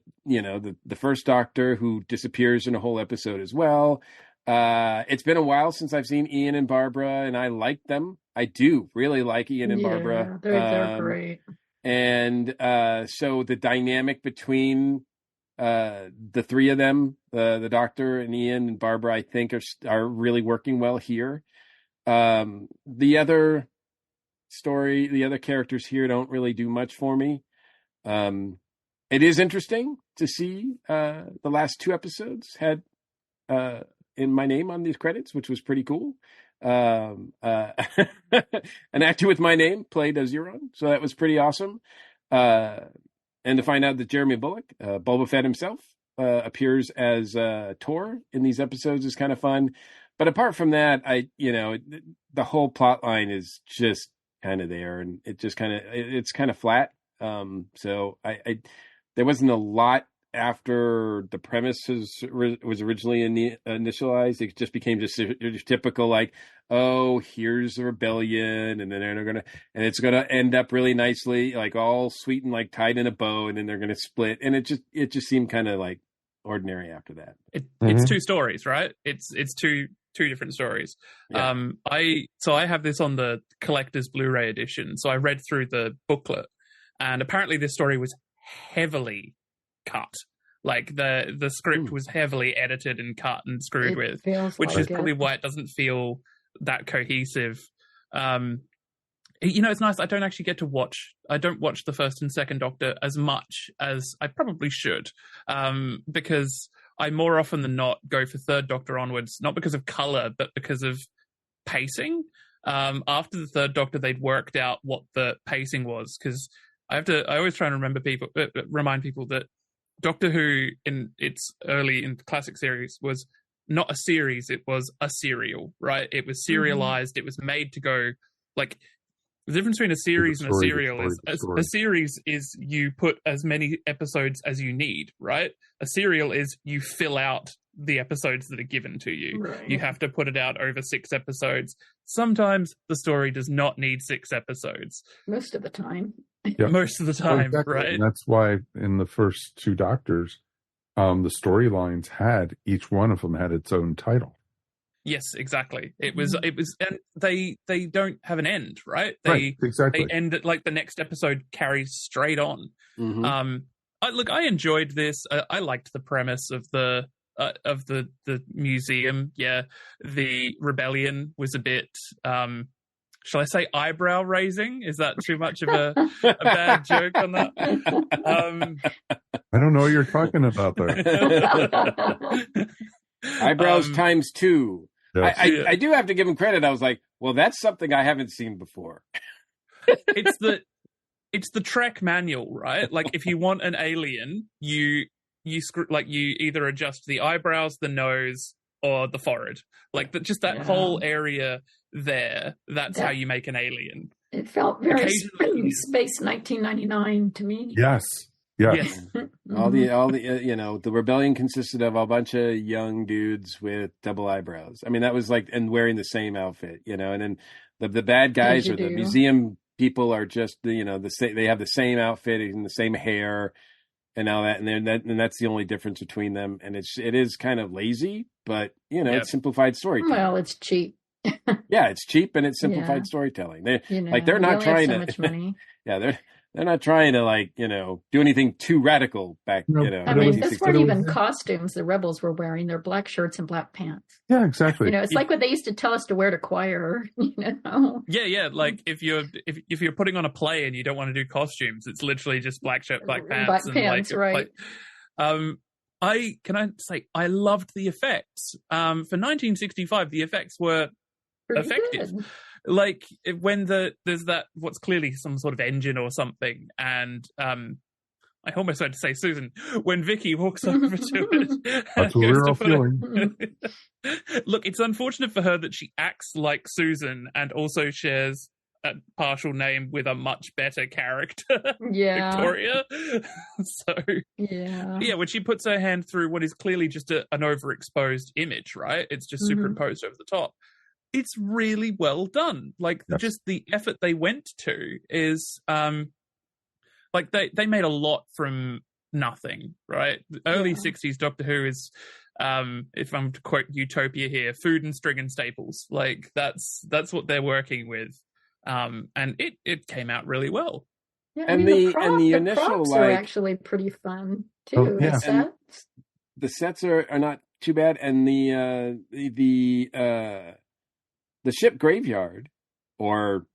first Doctor who disappears in a whole episode as well. It's been a while since I've seen Ian and Barbara, and I like them. I do really like Ian and Barbara. They're great. And so the dynamic between the three of them, the Doctor and Ian and Barbara, I think are really working well here. The other characters here don't really do much for me. It is interesting to see the last two episodes had in my name on these credits, which was pretty cool. An actor with my name played as Ciarán, so that was pretty awesome. And to find out that Jeremy Bulloch, Boba Fett himself, appears as Tor in these episodes is kind of fun. But apart from that, the whole plot line is just kind of there, and it's kind of flat. So I there wasn't a lot after the premise was originally initialized. It just became just typical, like, oh, here's a rebellion, and then it's gonna end up really nicely, like all sweet and like tied in a bow, and then they're gonna split, and it just seemed kind of like ordinary after that. It's two stories, right? It's two different stories. Yeah. I have this on the collector's Blu-ray edition, so I read through the booklet, and apparently this story was heavily cut. Like the script was heavily edited and cut and screwed with, which is probably why it doesn't feel that cohesive. It's nice. I don't actually get to watch. I don't watch the first and second Doctor as much as I probably should, because I more often than not go for third Doctor onwards, not because of color, but because of pacing. After the third Doctor, they'd worked out what the pacing was, because I always try and remind people that Doctor Who in its early in the classic series was not a series, it was a serial, right? It was serialized, it was made to go, like, the difference between a series and a serial is a series is you put as many episodes as you need, right? A serial is you fill out the episodes that are given to you. Right. You have to put it out over 6 episodes. Sometimes the story does not need 6 episodes. Most of the time. Yep. Most of the time, exactly. Right? And that's why in the first 2 Doctors, the storylines each one of them had its own title. Yes, exactly. It was, and they don't have an end, right? Exactly. They end at, like, the next episode carries straight on. Mm-hmm. I enjoyed this. I liked the premise of the museum. Yeah, the rebellion was a bit. Shall I say eyebrow raising? Is that too much of a bad joke on that? I don't know what you're talking about there. Eyebrows times 2. Yes. I do have to give him credit. I was like, well, that's something I haven't seen before. It's the Trek manual, right? Like, if you want an alien, you either adjust the eyebrows, the nose, or the forehead. Like, just that whole area there. That's how you make an alien. It felt very Space 1999 to me. Yes. All the the rebellion consisted of a bunch of young dudes with double eyebrows. I mean, that was like, and wearing the same outfit, and then the bad guys or the museum people are just they have the same outfit and the same hair and all that, and that's the only difference between them. And it is kind of lazy, but it's simplified storytelling. Well, it's cheap. Yeah, it's cheap and it's simplified storytelling. They're not trying to. Much money. Yeah, they're not trying to do anything too radical back. I mean, this weren't even costumes the rebels were wearing. They're black shirts and black pants. Yeah, exactly. It's like what they used to tell us to wear to choir. Yeah. Like if you're putting on a play and you don't want to do costumes, it's literally just black shirt, black pants, right? I loved the effects. For 1965, the effects were pretty effective. Good. Like when there's that what's clearly some sort of engine or something, and I almost had to say Susan. When Vicky walks over to it, That's what we're all feeling. Look, it's unfortunate for her that she acts like Susan and also shares a partial name with a much better character, Victoria. So yeah, when she puts her hand through what is clearly just an overexposed image, right? It's just superimposed over the top. It's really well done. Like just the effort they went to is like they made a lot from nothing, right? The early 60s Doctor Who is if I'm to quote Utopia here, food and string and staples. Like that's what they're working with. And it came out really well. Yeah, and the initial props are actually pretty fun too. Oh, yeah. The sets. The sets are not too bad, and the ship graveyard or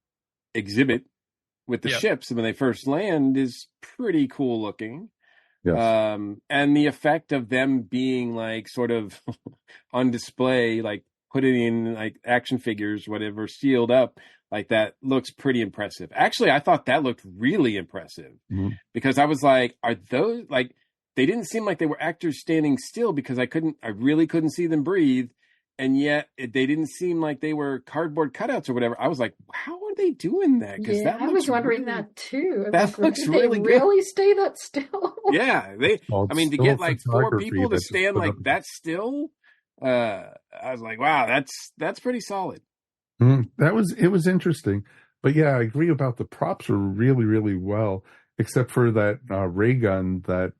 exhibit with the ships when they first land is pretty cool looking. Yes. And the effect of them being like sort of on display, like put it in like action figures, whatever, sealed up like that looks pretty impressive. Actually, I thought that looked really impressive because I was like, are those like, they didn't seem like they were actors standing still because I really couldn't see them breathe. And yet they didn't seem like they were cardboard cutouts or whatever. I was like, how are they doing that? Because I was wondering that too. That looks really good. Really stay that still? Yeah, to get like 4 people to stand like that still, I was like, wow, that's pretty solid. It was interesting, but yeah, I agree about the props were really, really well, except for that ray gun that.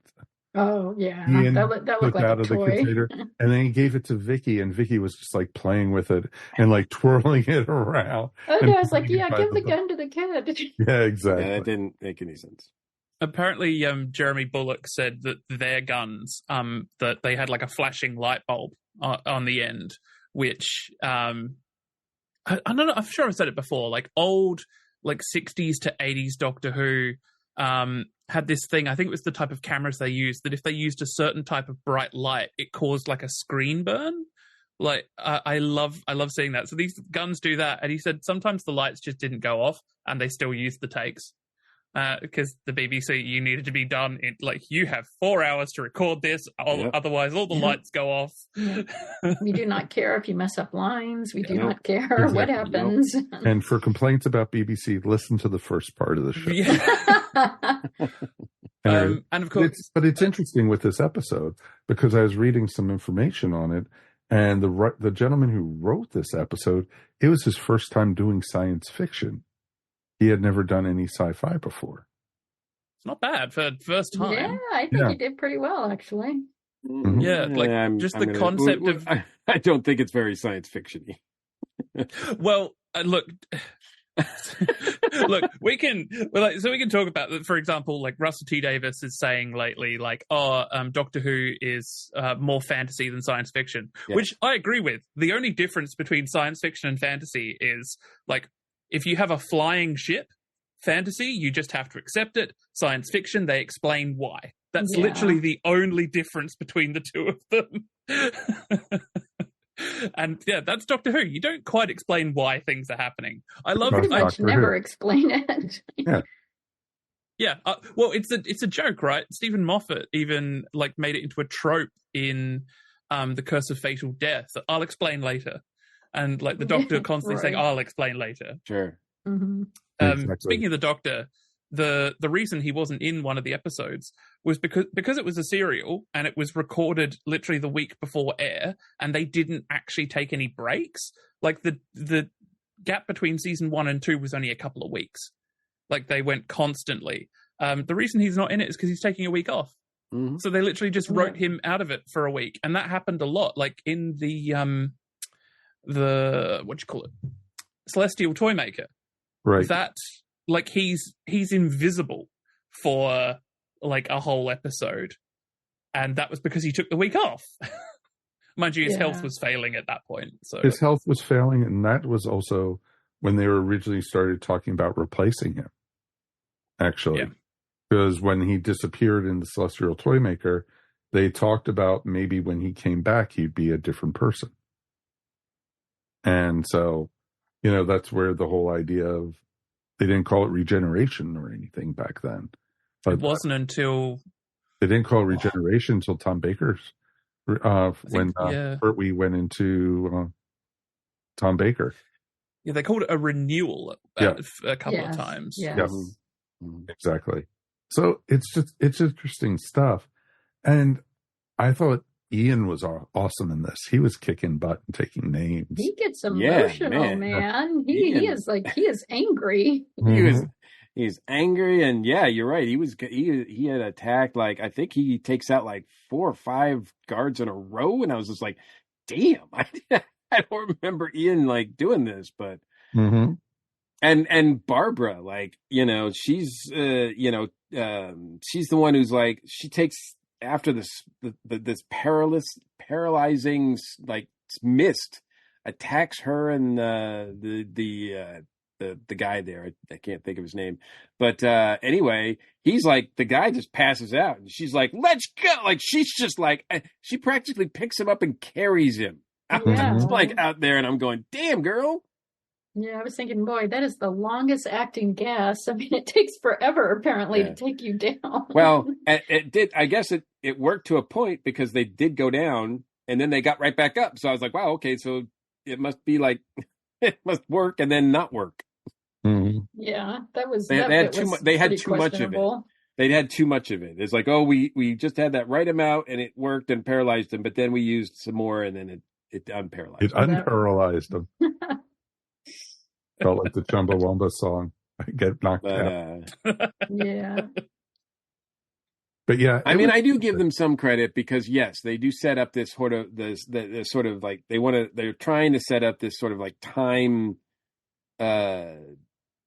Oh yeah, Ian that looked like out a of toy. the container, and then he gave it to Vicky, and Vicky was just like playing with it and like twirling it around. Oh no, I was like, yeah, give the gun to the kid. Yeah, exactly. Yeah, that didn't make any sense. Apparently, Jeremy Bullock said that their guns, that they had like a flashing light bulb on the end, which I don't know. I'm sure I've said it before. Like old, like 60s to 80s Doctor Who had this thing. I think it was the type of cameras they used. That if they used a certain type of bright light, it caused like a screen burn. Like I love seeing that. So these guns do that. And he said sometimes the lights just didn't go off, and they still used the takes. Because the BBC, you needed to be done in, like, you have 4 hours to record this, otherwise all the lights go off. We do not care if you mess up lines. We do not care what happens. And for complaints about BBC, listen to the first part of the show. And of course, but it's interesting with this episode because I was reading some information on it, and the gentleman who wrote this episode, it was his first time doing science fiction. He had never done any sci-fi before. It's not bad for first time. Yeah, I think he did pretty well, actually. Yeah, like the concept of... I don't think it's very science fiction-y. Well, look, we can talk about that. For example, like Russell T Davies is saying lately, like, Doctor Who is more fantasy than science fiction, which I agree with. The only difference between science fiction and fantasy is like, if you have a flying ship, fantasy, you just have to accept it. Science fiction, they explain why. That's literally the only difference between the two of them. And yeah, that's Doctor Who. You don't quite explain why things are happening. I love pretty much never explain it. Yeah. Well, it's a joke, right? Stephen Moffat even like made it into a trope in The Curse of Fatal Death. I'll explain later. And like the Doctor constantly saying, "I'll explain later." Sure. Mm-hmm. Exactly. Speaking of the Doctor, the reason he wasn't in one of the episodes was because it was a serial and it was recorded literally the week before air, and they didn't actually take any breaks. Like the gap between season 1 and 2 was only a couple of weeks. Like they went constantly. The reason he's not in it is because he's taking a week off. Mm-hmm. So they literally just wrote him out of it for a week, and that happened a lot. Like in the Celestial Toymaker, right? That like he's invisible for like a whole episode, and that was because he took the week off. Mind you, his health was failing at that point. So his health was failing, and that was also when they were originally started talking about replacing him. Actually, because when he disappeared in the Celestial Toymaker, they talked about maybe when he came back, he'd be a different person. And so, that's where the whole idea of, they didn't call it regeneration or anything back then. But it wasn't until they didn't call it regeneration until Tom Baker's when Pertwee went into Tom Baker. Yeah, they called it a renewal a couple of times. Yes. Exactly. So it's interesting stuff. And I thought Ian was awesome in this. He was kicking butt and taking names. He gets emotional, man. He is angry. He's angry, and you're right. He had attacked, like, I think he takes out like 4 or 5 guards in a row, and I was just like, damn, I don't remember Ian like doing this, but and Barbara, like, she's she's the one who's like, she takes after this paralyzing like mist attacks her and the guy there. I can't think of his name, but anyway, he's like, the guy just passes out, and she's like, "Let's go!" Like, she's just like, she practically picks him up and carries him. It's like out there, and I'm going, "Damn, girl." Yeah, I was thinking, boy, that is the longest acting gas. I mean, it takes forever apparently to take you down. Well, it did. I guess it worked to a point, because they did go down and then they got right back up. So I was like, wow, okay, so it must be like it must work and then not work. Yeah, that was. They had too much. They had too much of it. They had too much of it. It's like, oh, we just had that right amount and it worked and paralyzed them, but then we used some more and then it unparalyzed. It unparalyzed them. Felt like the Chumbawamba song. Get knocked out. Yeah. But yeah, I mean, I do give them some credit, because yes, they do set up this sort of this sort of like they're trying to set up this sort of like time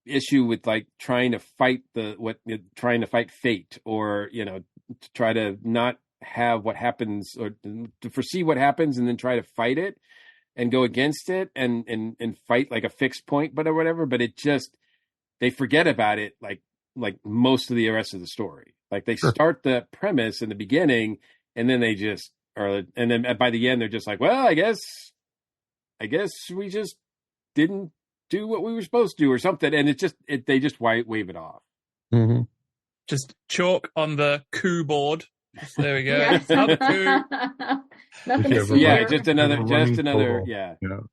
issue with like trying to fight fate, or to try to not have what happens, or to foresee what happens and then try to fight it and go against it and fight like a fixed point, but or whatever. But it just, they forget about it like most of the rest of the story. Like, they start the premise in the beginning, and then they just are, and then by the end they're just like, well, I guess we just didn't do what we were supposed to do or something, and they just wave it off. Just chalk on the coup board. There we go. Yes. Another coup. Nothing to see here. just another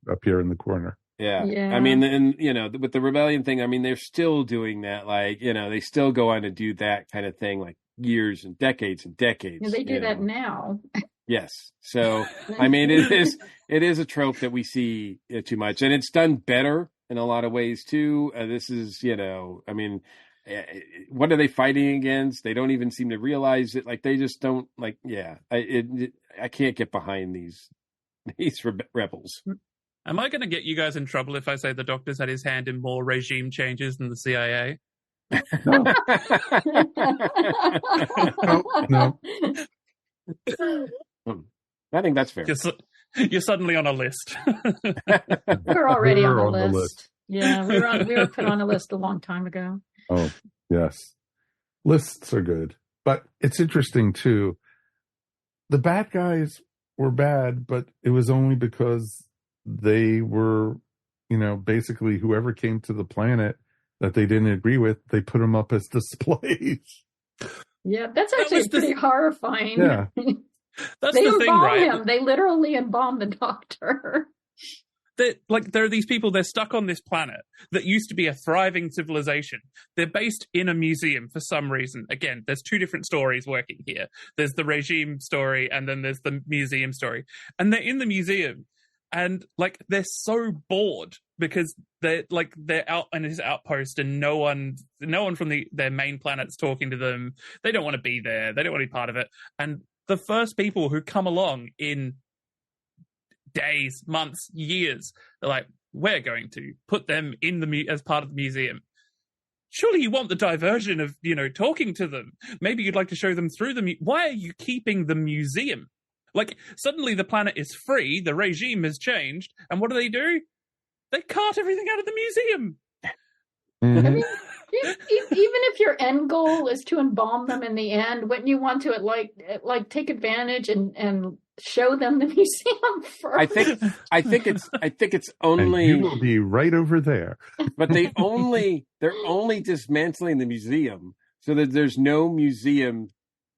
up here in the corner. Yeah. I mean, and with the rebellion thing, I mean, they're still doing that. Like, they still go on to do that kind of thing, like years and decades and decades. Yeah, they do that now. Yes. So, I mean, it is a trope that we see too much, and it's done better in a lot of ways too. This is, I mean, what are they fighting against? They don't even seem to realize it. Like, they just don't, like, I can't get behind these rebels. Am I going to get you guys in trouble if I say the Doctor's had his hand in more regime changes than the CIA? No. I think that's fair. You're suddenly on a list. We're already on the list. Yeah, we were put on a list a long time ago. Oh, yes. Lists are good. But it's interesting, too. The bad guys were bad, but it was only because they were, basically whoever came to the planet that they didn't agree with, they put them up as displays. Yeah, that's actually pretty horrifying. Yeah. That's they the thing, embalm right? him. They literally embalm the Doctor. There are these people, they're stuck on this planet that used to be a thriving civilization. They're based in a museum for some reason. Again, there's 2 different stories working here. There's the regime story, and then there's the museum story. And they're in the museum, and like, they're so bored because they're out in his outpost, and no one from their main planet's talking to them. They don't want to be there. They don't want to be part of it. And the first people who come along in days, months, years, they're like, we're going to put them in as part of the museum. Surely you want the diversion of, talking to them. Maybe you'd like to show them through why are you keeping the museum? Like, suddenly the planet is free, the regime has changed, and what do? They cart everything out of the museum. I mean, even if your end goal is to embalm them in the end, wouldn't you want to take advantage and show them the museum first? I think it's only, and you will be right over there. But they're only dismantling the museum so that there's no museum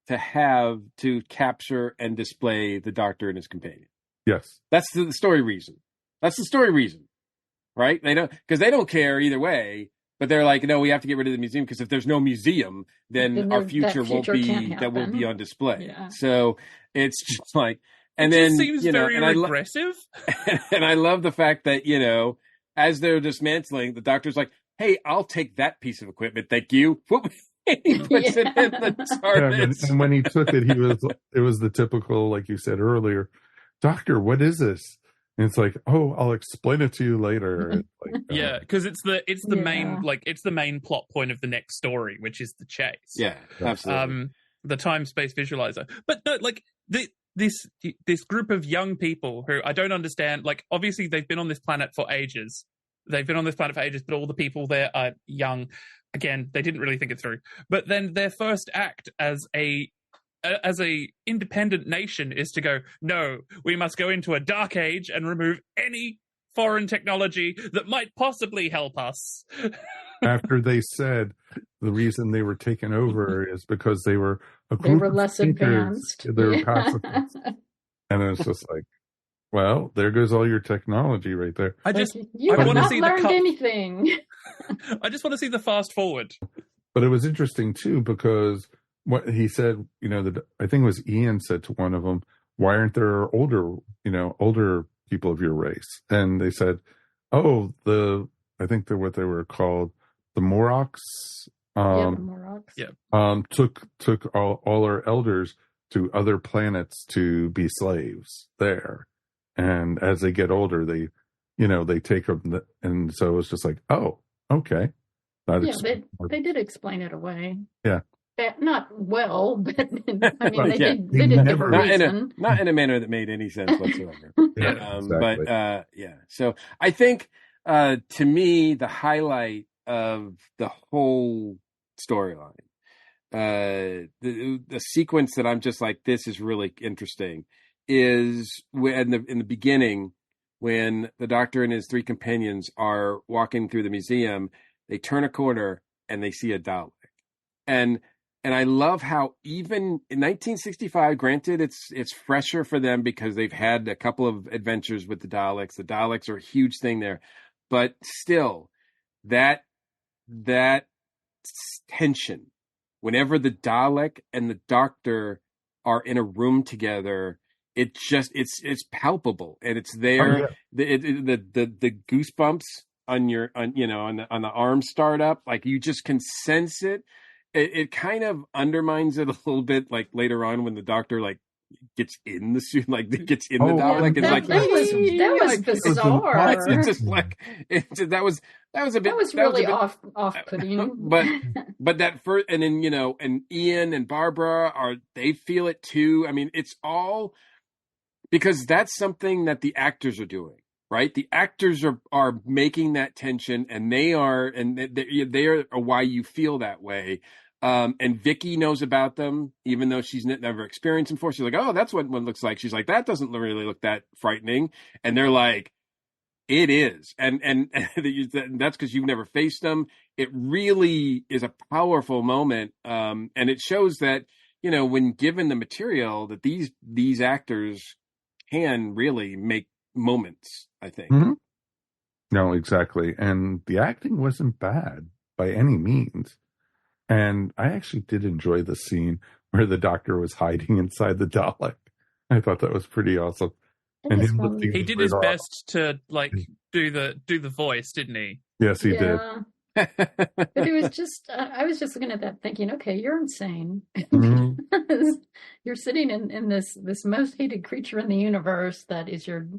to have to capture and display the Doctor and his companion. Yes. That's the story reason. That's the story reason, right? They don't care either way, but they're like, no, we have to get rid of the museum because if there's no museum, then our future won't be on display. Yeah. So it's just like, and it then seems very regressive. And I love the fact that, as they're dismantling, the Doctor's like, hey, I'll take that piece of equipment, thank you. He puts it in the TARDIS. Yeah, and when he took it, it was the typical, like you said earlier, Doctor, what is this? And it's like, oh, I'll explain it to you later. Yeah, because it's the main plot point of the next story, which is the chase. Yeah, absolutely. The time space visualizer, but no, like this group of young people who I don't understand. Like, obviously, they've been on this planet for ages. But all the people there are young. Again, they didn't really think it through. But then their first act as a independent nation is to go, no, we must go into a dark age and remove any foreign technology that might possibly help us. After they said the reason they were taken over is because they were less advanced. They were pacifists. And it's just like, well, there goes all your technology right there. I want to see anything. I just want to see the fast forward. But it was interesting too, because what he said, I think it was Ian said to one of them, why aren't there older people of your race? And they said, oh, I think they're what they were called, the Morocks. The Morocks. Yeah. Took all our elders to other planets to be slaves there. And as they get older, they take them. And so it's just like, oh, okay. They did explain it away. Yeah. Not well, but I mean, they did give a not reason. Not in a manner that made any sense whatsoever. Exactly. But so I think to me the highlight of the whole storyline, the sequence that I'm just like, this is really interesting, is in the beginning when the Doctor and his three companions are walking through the museum. They turn a corner and they see a Dalek, and I love how even in 1965, granted it's fresher for them because they've had a couple of adventures with the Daleks. The Daleks are a huge thing there, but still that tension whenever the Dalek and the Doctor are in a room together, it's palpable and it's there. Oh, yeah. The goosebumps on the arm start up, like you just can sense it. It kind of undermines it a little bit, like later on when the Doctor like gets in the suit, like gets in the Dalek. It's like that was bizarre. It's just like that was a bit. That was really off-putting. But that first, and then and Ian and Barbara they feel it too. I mean, it's all because that's something that the actors are doing. Right, the actors are making that tension, and they are why you feel that way. And Vicky knows about them, even though she's never experienced them before. She's like, "Oh, that's what one looks like." She's like, "That doesn't really look that frightening," and they're like, "It is," and that's because you've never faced them. It really is a powerful moment, and it shows that when given the material, that these actors can really make moments, I think. Mm-hmm. No, exactly. And the acting wasn't bad by any means. And I actually did enjoy the scene where the Doctor was hiding inside the Dalek. I thought that was pretty awesome. And he did his best to do the voice, didn't he? Yes, he did. But it was just, I was just looking at that thinking, okay, you're insane. Mm-hmm. You're sitting in this most hated creature in the universe that is your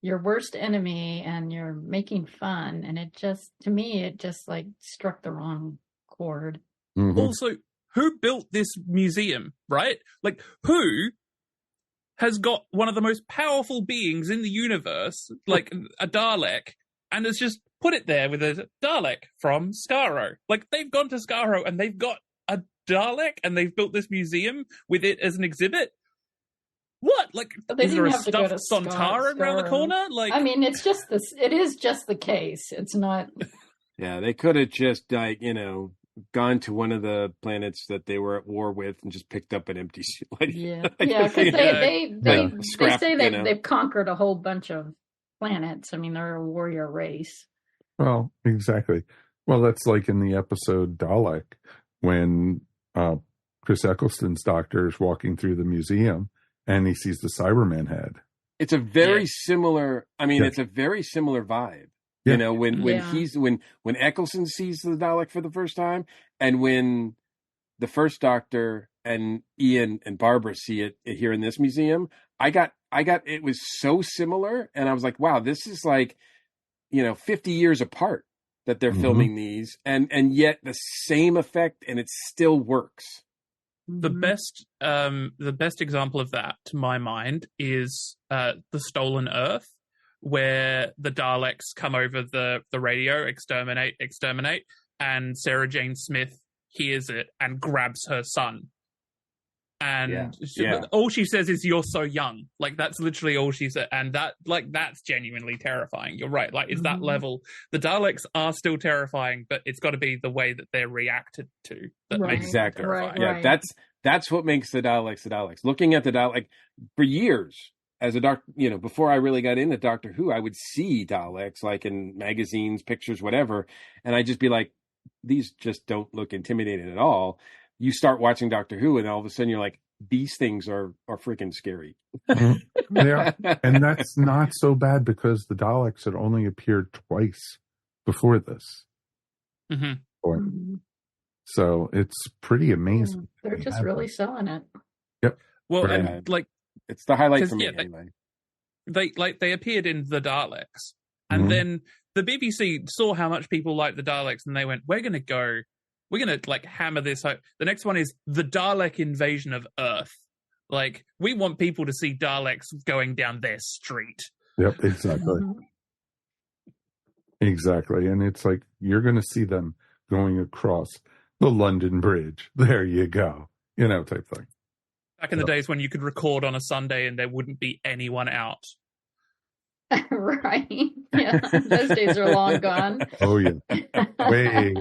worst enemy, and you're making fun. And it just like struck the wrong chord. Mm-hmm. Also, who built this museum, right? Like, who has got one of the most powerful beings in the universe, like a Dalek, and has just put it there with a Dalek from Skaro? Like, they've gone to Skaro and they've got a Dalek and they've built this museum with it as an exhibit. What? Like, is there a stuffed Sontaran around the corner? Like, I mean, it's just this. It is just the case. It's not. Yeah, they could have just gone to one of the planets that they were at war with and just picked up an empty like, Yeah, like, yeah, because they scrap, say you know. they've conquered a whole bunch of planets. I mean, they're a warrior race. Well, exactly. Well, that's like in the episode Dalek when Chris Eccleston's doctor is walking through the museum and he sees the Cyberman head. It's a very similar. I mean, it's a very similar vibe. Yeah. You know, when Eccleston sees the Dalek for the first time, and when the first Doctor and Ian and Barbara see it here in this museum, I got it was so similar, and I was like, wow, this is like, 50 years apart that they're filming these, and yet the same effect, and it still works. The best example of that, to my mind, is The Stolen Earth, where the Daleks come over the radio, exterminate, and Sarah Jane Smith hears it and grabs her son. And all she says is, "You're so young." Like, that's literally all she said. And that's genuinely terrifying. You're right. Like, it's that level. The Daleks are still terrifying, but it's got to be the way that they're reacted to that makes them terrifying. Yeah, that's what makes the Daleks the Daleks. Looking at the Dalek for years as a doctor, before I really got into Doctor Who, I would see Daleks like in magazines, pictures, whatever, and I'd just be like, these just don't look intimidating at all. You start watching Doctor Who, and all of a sudden you're like, these things are freaking scary. Yeah, and that's not so bad because the Daleks had only appeared twice before this. So it's pretty amazing. They're just really selling it. Yep. Well, Right. and like, it's the highlight for me anyway. They appeared in the Daleks, and then the BBC saw how much people liked the Daleks, and they went, we're going to like hammer this home. The next one is the Dalek invasion of Earth. Like, we want people to see Daleks going down their street. Yep, exactly. Exactly. And it's like, you're going to see them going across the London Bridge. There you go. Type thing. Back in the days when you could record on a Sunday and there wouldn't be anyone out. Right. Yeah. Those days are long gone. Oh, yeah. Way.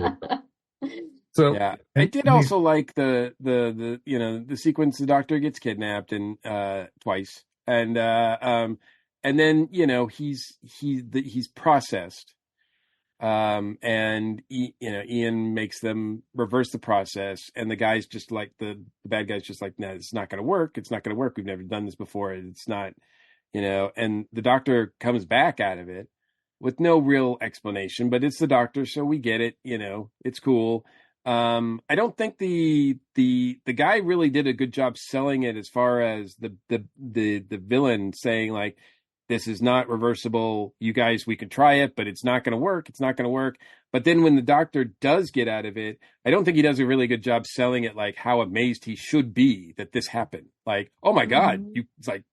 So yeah, I did also like the sequence the Doctor gets kidnapped and twice, and then he's processed, and Ian makes them reverse the process, and the guy's just like the bad guy's just like, no, it's not going to work. It's not going to work. We've never done this before. It's not, and the Doctor comes back out of it with no real explanation, but it's the Doctor, so we get it. It's cool. I don't think the guy really did a good job selling it as far as the villain saying like, this is not reversible. You guys, we could try it, but it's not going to work. It's not going to work. But then when the Doctor does get out of it, I don't think he does a really good job selling it, like how amazed he should be that this happened. Like, oh my God, it's like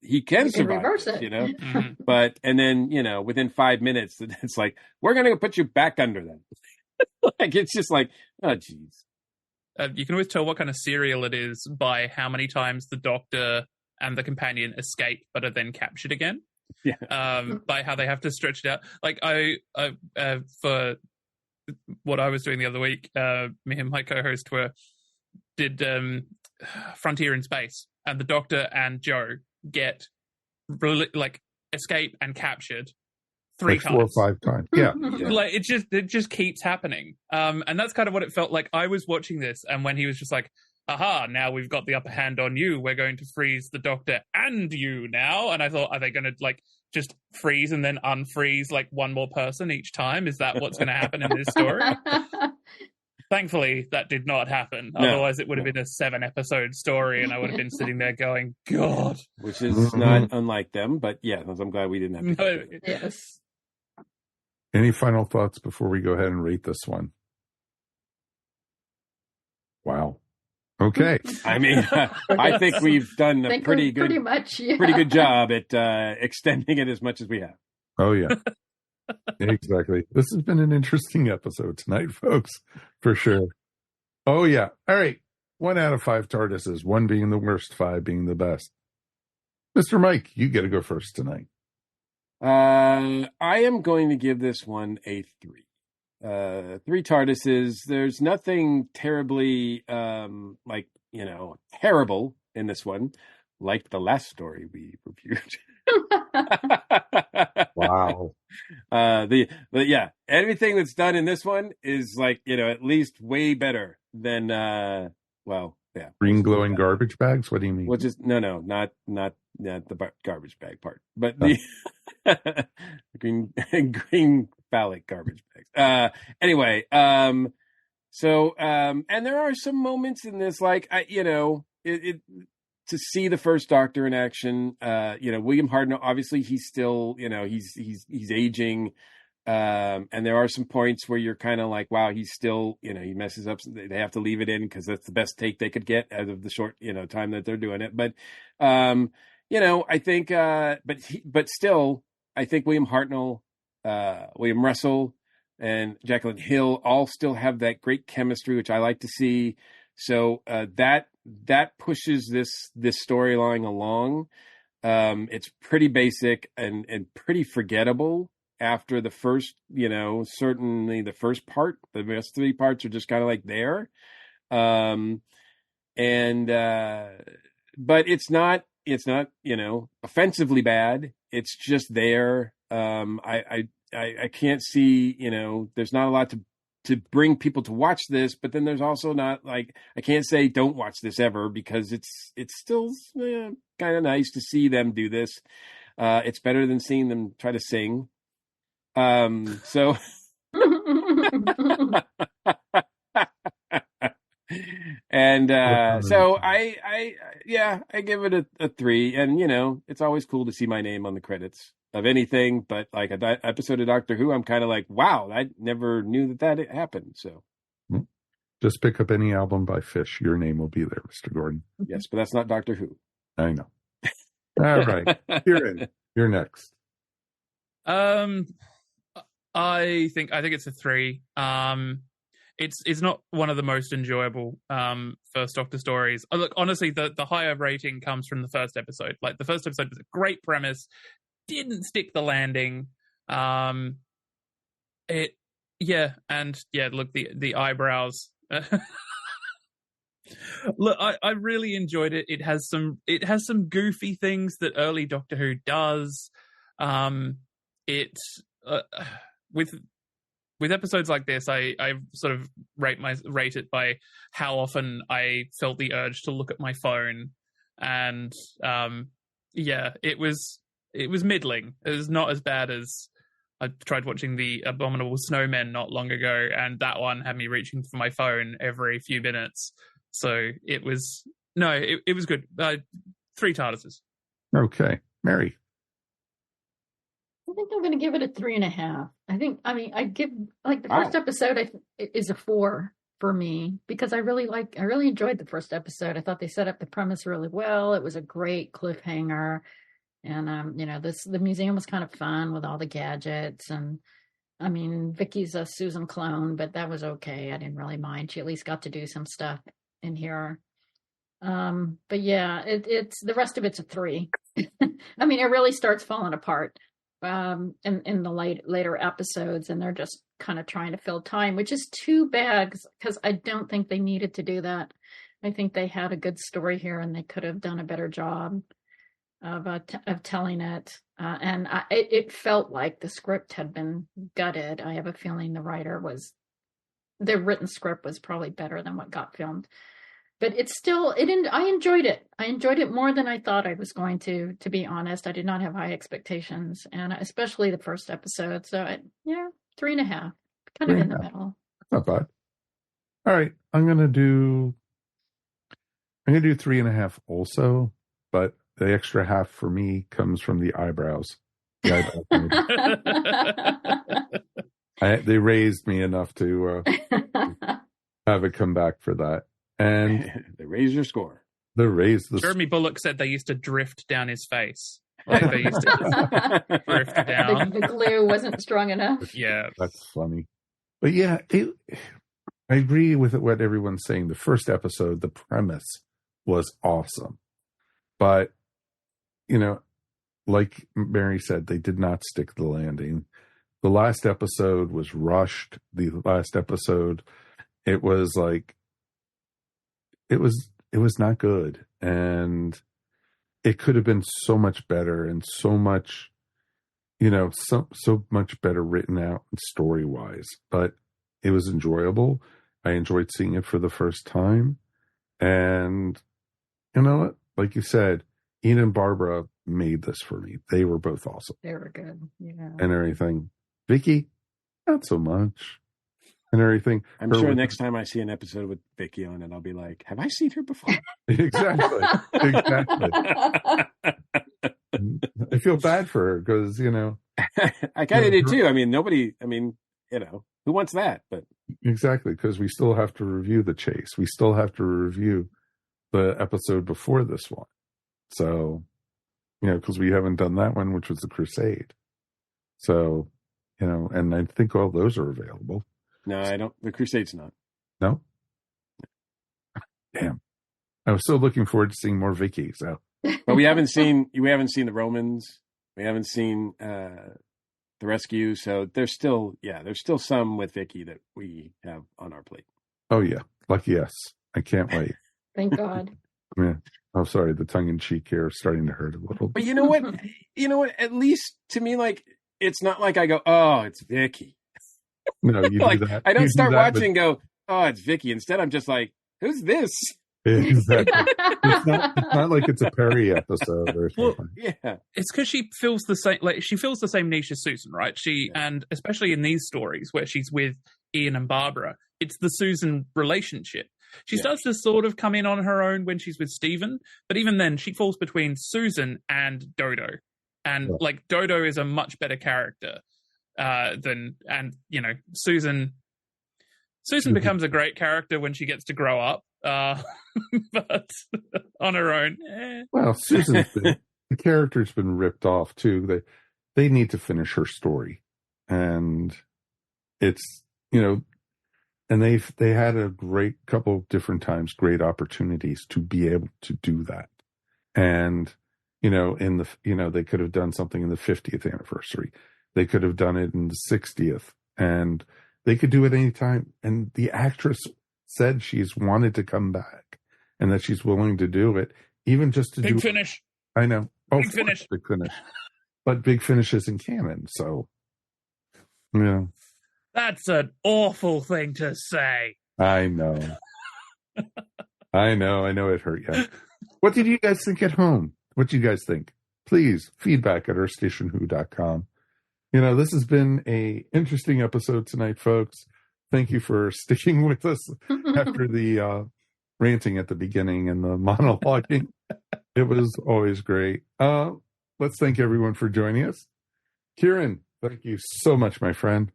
he can survive, reverse it. But, and then, within 5 minutes, it's like, we're going to put you back under them. Like, it's just like, oh, geez. You can always tell what kind of serial it is by how many times the Doctor and the companion escape but are then captured again. Yeah. By how they have to stretch it out. Like, I for what I was doing the other week, me and my co-host did Frontier in Space, and the Doctor and Joe get escape and captured 3 times. 4 or 5 times. Yeah. Like, it just keeps happening. And that's kind of what it felt like. I was watching this, and when he was just like, aha, now we've got the upper hand on you, we're going to freeze the Doctor and you now. And I thought, are they going to just freeze and then unfreeze one more person each time? Is that what's going to happen in this story? Thankfully, that did not happen. No. Otherwise, it would have been a 7-episode story, and I would have been sitting there going, God. Which is not unlike them, but yeah, I'm glad we didn't have to. No, yes. Any final thoughts before we go ahead and rate this one? Wow. Okay. I mean, I think we've done a pretty good job at extending it as much as we have. Oh, yeah. Exactly. This has been an interesting episode tonight, folks, for sure. Oh, yeah. All right. 1 out of 5 TARDISes, 1 being the worst, 5 being the best. Mr. Mike, you get to go first tonight. I am going to give this one a 3. three TARDISes. There's nothing terribly terrible in this one, like the last story we reviewed. Wow. Everything that's done in this one is at least way better than green glowing garbage bags. What do you mean? Well, just not the garbage bag part, but the green phallic garbage bags. Anyway, so and there are some moments in this, to see the first Doctor in action. William Hartnell, obviously he's still, he's aging. And there are some points where you're kind of like, wow, he's still, he messes up. They have to leave it in because that's the best take they could get out of the short, time that they're doing it. But, I think, but still, I think William Hartnell, William Russell, and Jacqueline Hill all still have that great chemistry, which I like to see. So that pushes this storyline along. It's pretty basic and pretty forgettable after the first, certainly the first part. The rest three parts are just kind of like there. But it's not offensively bad. It's just there. I can't see, there's not a lot to bring people to watch this, but then there's also not I can't say don't watch this ever, because it's still kind of nice to see them do this. It's better than seeing them try to sing. So and so I give it a 3, and it's always cool to see my name on the credits of anything, but like an episode of Doctor Who, I'm kind of like, wow, I never knew that happened. So just pick up any album by Fish, your name will be there, Mr. Gordon. Yes, but that's not Doctor Who. I know. All right, you're next. I think it's a 3. It's not one of the most enjoyable first Doctor stories. Look, honestly, the higher rating comes from the first episode. Like, the first episode was a great premise, didn't stick the landing. Look, the eyebrows. Look, I really enjoyed it. It has some goofy things that early Doctor Who does. With episodes like this, I sort of rate it by how often I felt the urge to look at my phone, and it was middling. It was not as bad as I tried watching The Abominable Snowmen not long ago, and that one had me reaching for my phone every few minutes. So it was good. 3 TARDISes. Okay, Mary. I think I'm going to give it a 3.5. I give the first episode is a 4 for me, because I really enjoyed the first episode. I thought they set up the premise really well. It was a great cliffhanger, and the museum was kind of fun with all the gadgets, and Vicky's a Susan clone, but that was okay. I didn't really mind. She at least got to do some stuff in here. But yeah, it's the rest of it's a 3. It really starts falling apart in the later episodes, and they're just kind of trying to fill time, which is too bad, because I don't think they needed to do that. I think they had a good story here, and they could have done a better job of telling it. And it felt like the script had been gutted. I have a feeling the written script was probably better than what got filmed. But I enjoyed it. I enjoyed it more than I thought I was going to be honest. I did not have high expectations, and especially the first episode. So 3.5, kind of in the middle. Not bad. All right. I'm going to do 3.5 also, but the extra half for me comes from the eyebrows. They raised me enough to have it come back for that. And they raised your score. Jeremy Bullock said they used to drift down his face. Like, they used to drift down. The glue wasn't strong enough. Yeah. That's funny. But yeah, I agree with what everyone's saying. The first episode, the premise was awesome. But, like Mary said, they did not stick the landing. the last episode was rushed. The last episode, it was like, it was not good. And it could have been so much better and so much, so much better written out story wise, but it was enjoyable. I enjoyed seeing it for the first time. And you know what? Like you said, Ian and Barbara made this for me. They were both awesome. They were good. Yeah. And everything. Vicky, not so much. And everything. I'm sure next time I see an episode with Vicky on it, I'll be like, have I seen her before? Exactly. I feel bad for her because, I kind of did too. I mean, who wants that? But exactly, because we still have to review The Chase. We still have to review the episode before this one. So, because we haven't done that one, which was The Crusade. So, and I think all those are available. No, I don't. The Crusade's not. No? Damn. I was so looking forward to seeing more Vicky. So, but we haven't seen the Romans. We haven't seen the Rescue. So there's still some with Vicky that we have on our plate. Oh yeah, lucky us. I can't wait. Thank God. Yeah. Oh, sorry. The tongue in cheek here is starting to hurt a little. But you know what? At least to me, like, it's not like I go, oh, it's Vicky. No, you like, do that. I don't you start do that, watching and go, oh, it's Vicky. Instead, I'm just like, who's this? Exactly. It's not like it's a Perry episode or something. Well, yeah. It's because she feels the same, like she feels the same niche as Susan, right? And especially in these stories where she's with Ian and Barbara, it's the Susan relationship. She starts to sort of come in on her own when she's with Stephen, but even then she falls between Susan and Dodo. And like Dodo is a much better character Susan becomes a great character when she gets to grow up. But on her own. Well, Susan's the character's been ripped off too. They need to finish her story. And it's, and they had a great couple of different times, great opportunities to be able to do that. And, they could have done something in the 50th anniversary. They could have done it in the 60th, and they could do it anytime. And the actress said she's wanted to come back and that she's willing to do it, even just to Big Finish. I know. Oh, Big Finish. Big Finish. But Big Finish isn't canon, so, That's an awful thing to say. I know. I know it hurt you. What did you guys think at home? What do you guys think? Please, feedback at earthstationwho.com. This has been a interesting episode tonight, folks. Thank you for sticking with us after the ranting at the beginning and the monologuing. It was always great. Let's thank everyone for joining us. Ciarán, thank you so much, my friend.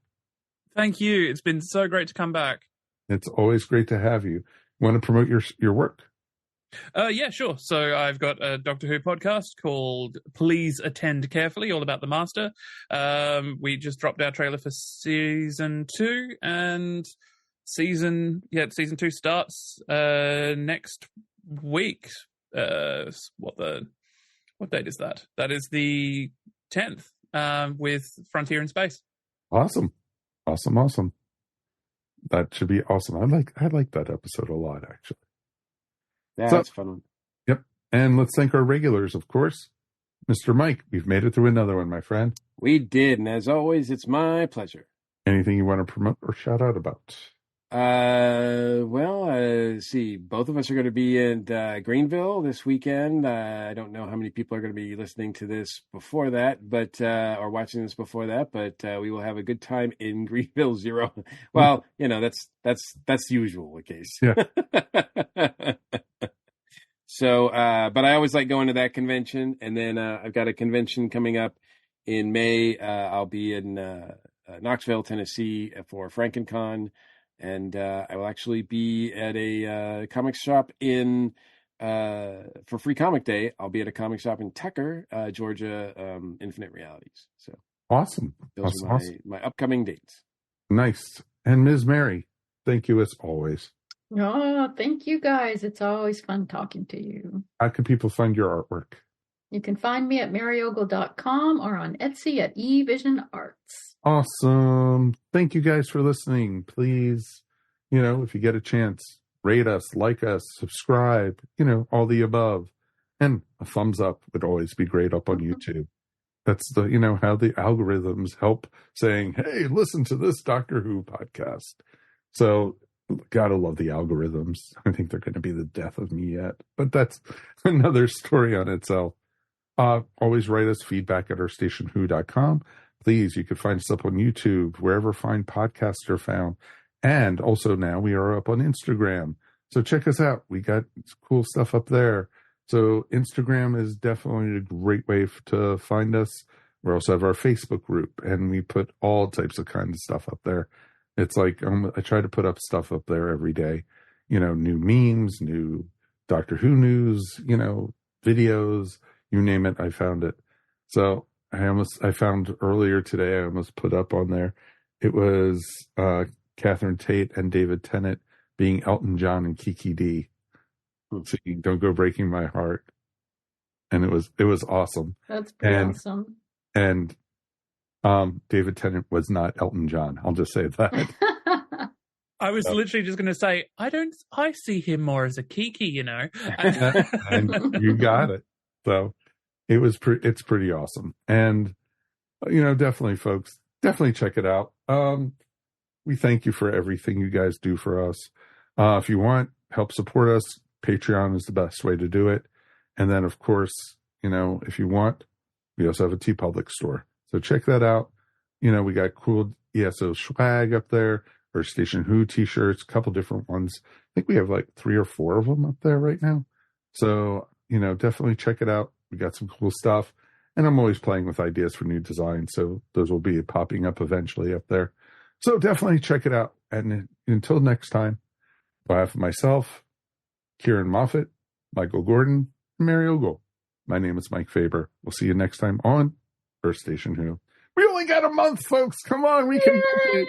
Thank you. It's been so great to come back. It's always great to have you. Want to promote your work? Yeah, sure. So I've got a Doctor Who podcast called Please Attend Carefully, all about the Master. We just dropped our trailer for season 2, and season 2 starts next week. What date is that? That is the 10th, with Frontier in Space. Awesome. That should be awesome. I like that episode a lot, actually. Yeah, that's a fun one. Yep. And let's thank our regulars, of course. Mr. Mike, we've made it through another one, my friend. We did, and as always, it's my pleasure. Anything you want to promote or shout out about? See, both of us are going to be in Greenville this weekend. I don't know how many people are going to be listening to this before that, but or watching this before that, but we will have a good time in Greenville 0. Well, that's usual the case. Yeah. So, but I always like going to that convention, and then I've got a convention coming up in May. I'll be in Knoxville, Tennessee for FrankenCon. And I will actually be at a comic shop for Free Comic Day. I'll be at a comic shop in Tucker, Georgia, Infinite Realities. So awesome. Those are my upcoming dates. Nice. And Ms. Mary, thank you as always. Oh, thank you guys. It's always fun talking to you. How can people find your artwork? You can find me at maryogle.com or on Etsy at eVision Arts. Awesome. Thank you guys for listening. Please, if you get a chance, rate us, like us, subscribe, all the above. And a thumbs up would always be great up on YouTube. That's how the algorithms help saying, hey, listen to this Doctor Who podcast. So gotta love the algorithms. I think they're going to be the death of me yet, but that's another story on itself. Always write us feedback at ourstationwho.com. Please, you can find us up on YouTube, wherever fine podcasts are found. And also now we are up on Instagram. So check us out. We got cool stuff up there. So Instagram is definitely a great way to find us. We also have our Facebook group, and we put all types of kinds of stuff up there. It's like I try to put up stuff up there every day. New memes, new Doctor Who news, videos, you name it, I found it. So I found earlier today, I almost put up on there. It was Catherine Tate and David Tennant being Elton John and Kiki D. So you Don't Go Breaking My Heart. And it was awesome. That's pretty awesome. And David Tennant was not Elton John. I'll just say that. I was literally just going to say, I see him more as a Kiki, And you got it. So it's pretty awesome. And, definitely, folks, definitely check it out. We thank you for everything you guys do for us. If you want, help support us. Patreon is the best way to do it. And then, of course, if you want, we also have a TeePublic store. So check that out. We got cool ESO swag up there, or Station Who t-shirts, a couple different ones. I think we have like 3 or 4 of them up there right now. So, definitely check it out. We got some cool stuff. And I'm always playing with ideas for new designs. So those will be popping up eventually up there. So definitely check it out. And until next time, on behalf of myself, Ciarán Moffatt, Michael Gordon, and Mary Ogle, my name is Mike Faber. We'll see you next time on Earth Station Who. We only got a month, folks. Come on, we can do it.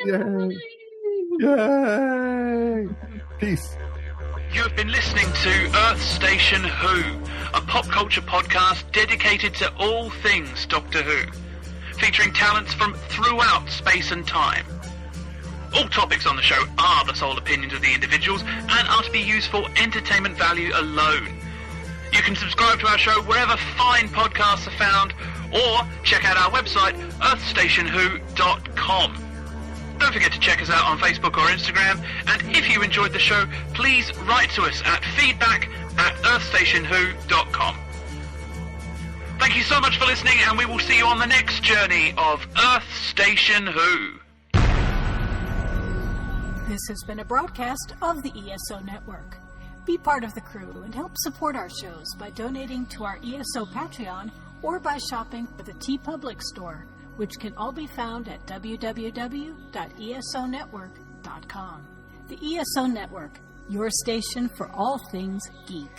Yay! Peace. You've been listening to Earth Station Who, a pop culture podcast dedicated to all things Doctor Who, featuring talents from throughout space and time. All topics on the show are the sole opinions of the individuals and are to be used for entertainment value alone. You can subscribe to our show wherever fine podcasts are found, or check out our website, earthstationwho.com. Don't forget to check us out on Facebook or Instagram, and if you enjoyed the show, please write to us at feedback@earthstationwho.com. Thank you so much for listening, and we will see you on the next journey of Earth Station Who. This has been a broadcast of the ESO Network. Be part of the crew and help support our shows by donating to our ESO Patreon or by shopping at the TeePublic store, which can all be found at www.esonetwork.com. The ESO Network, your station for all things geek.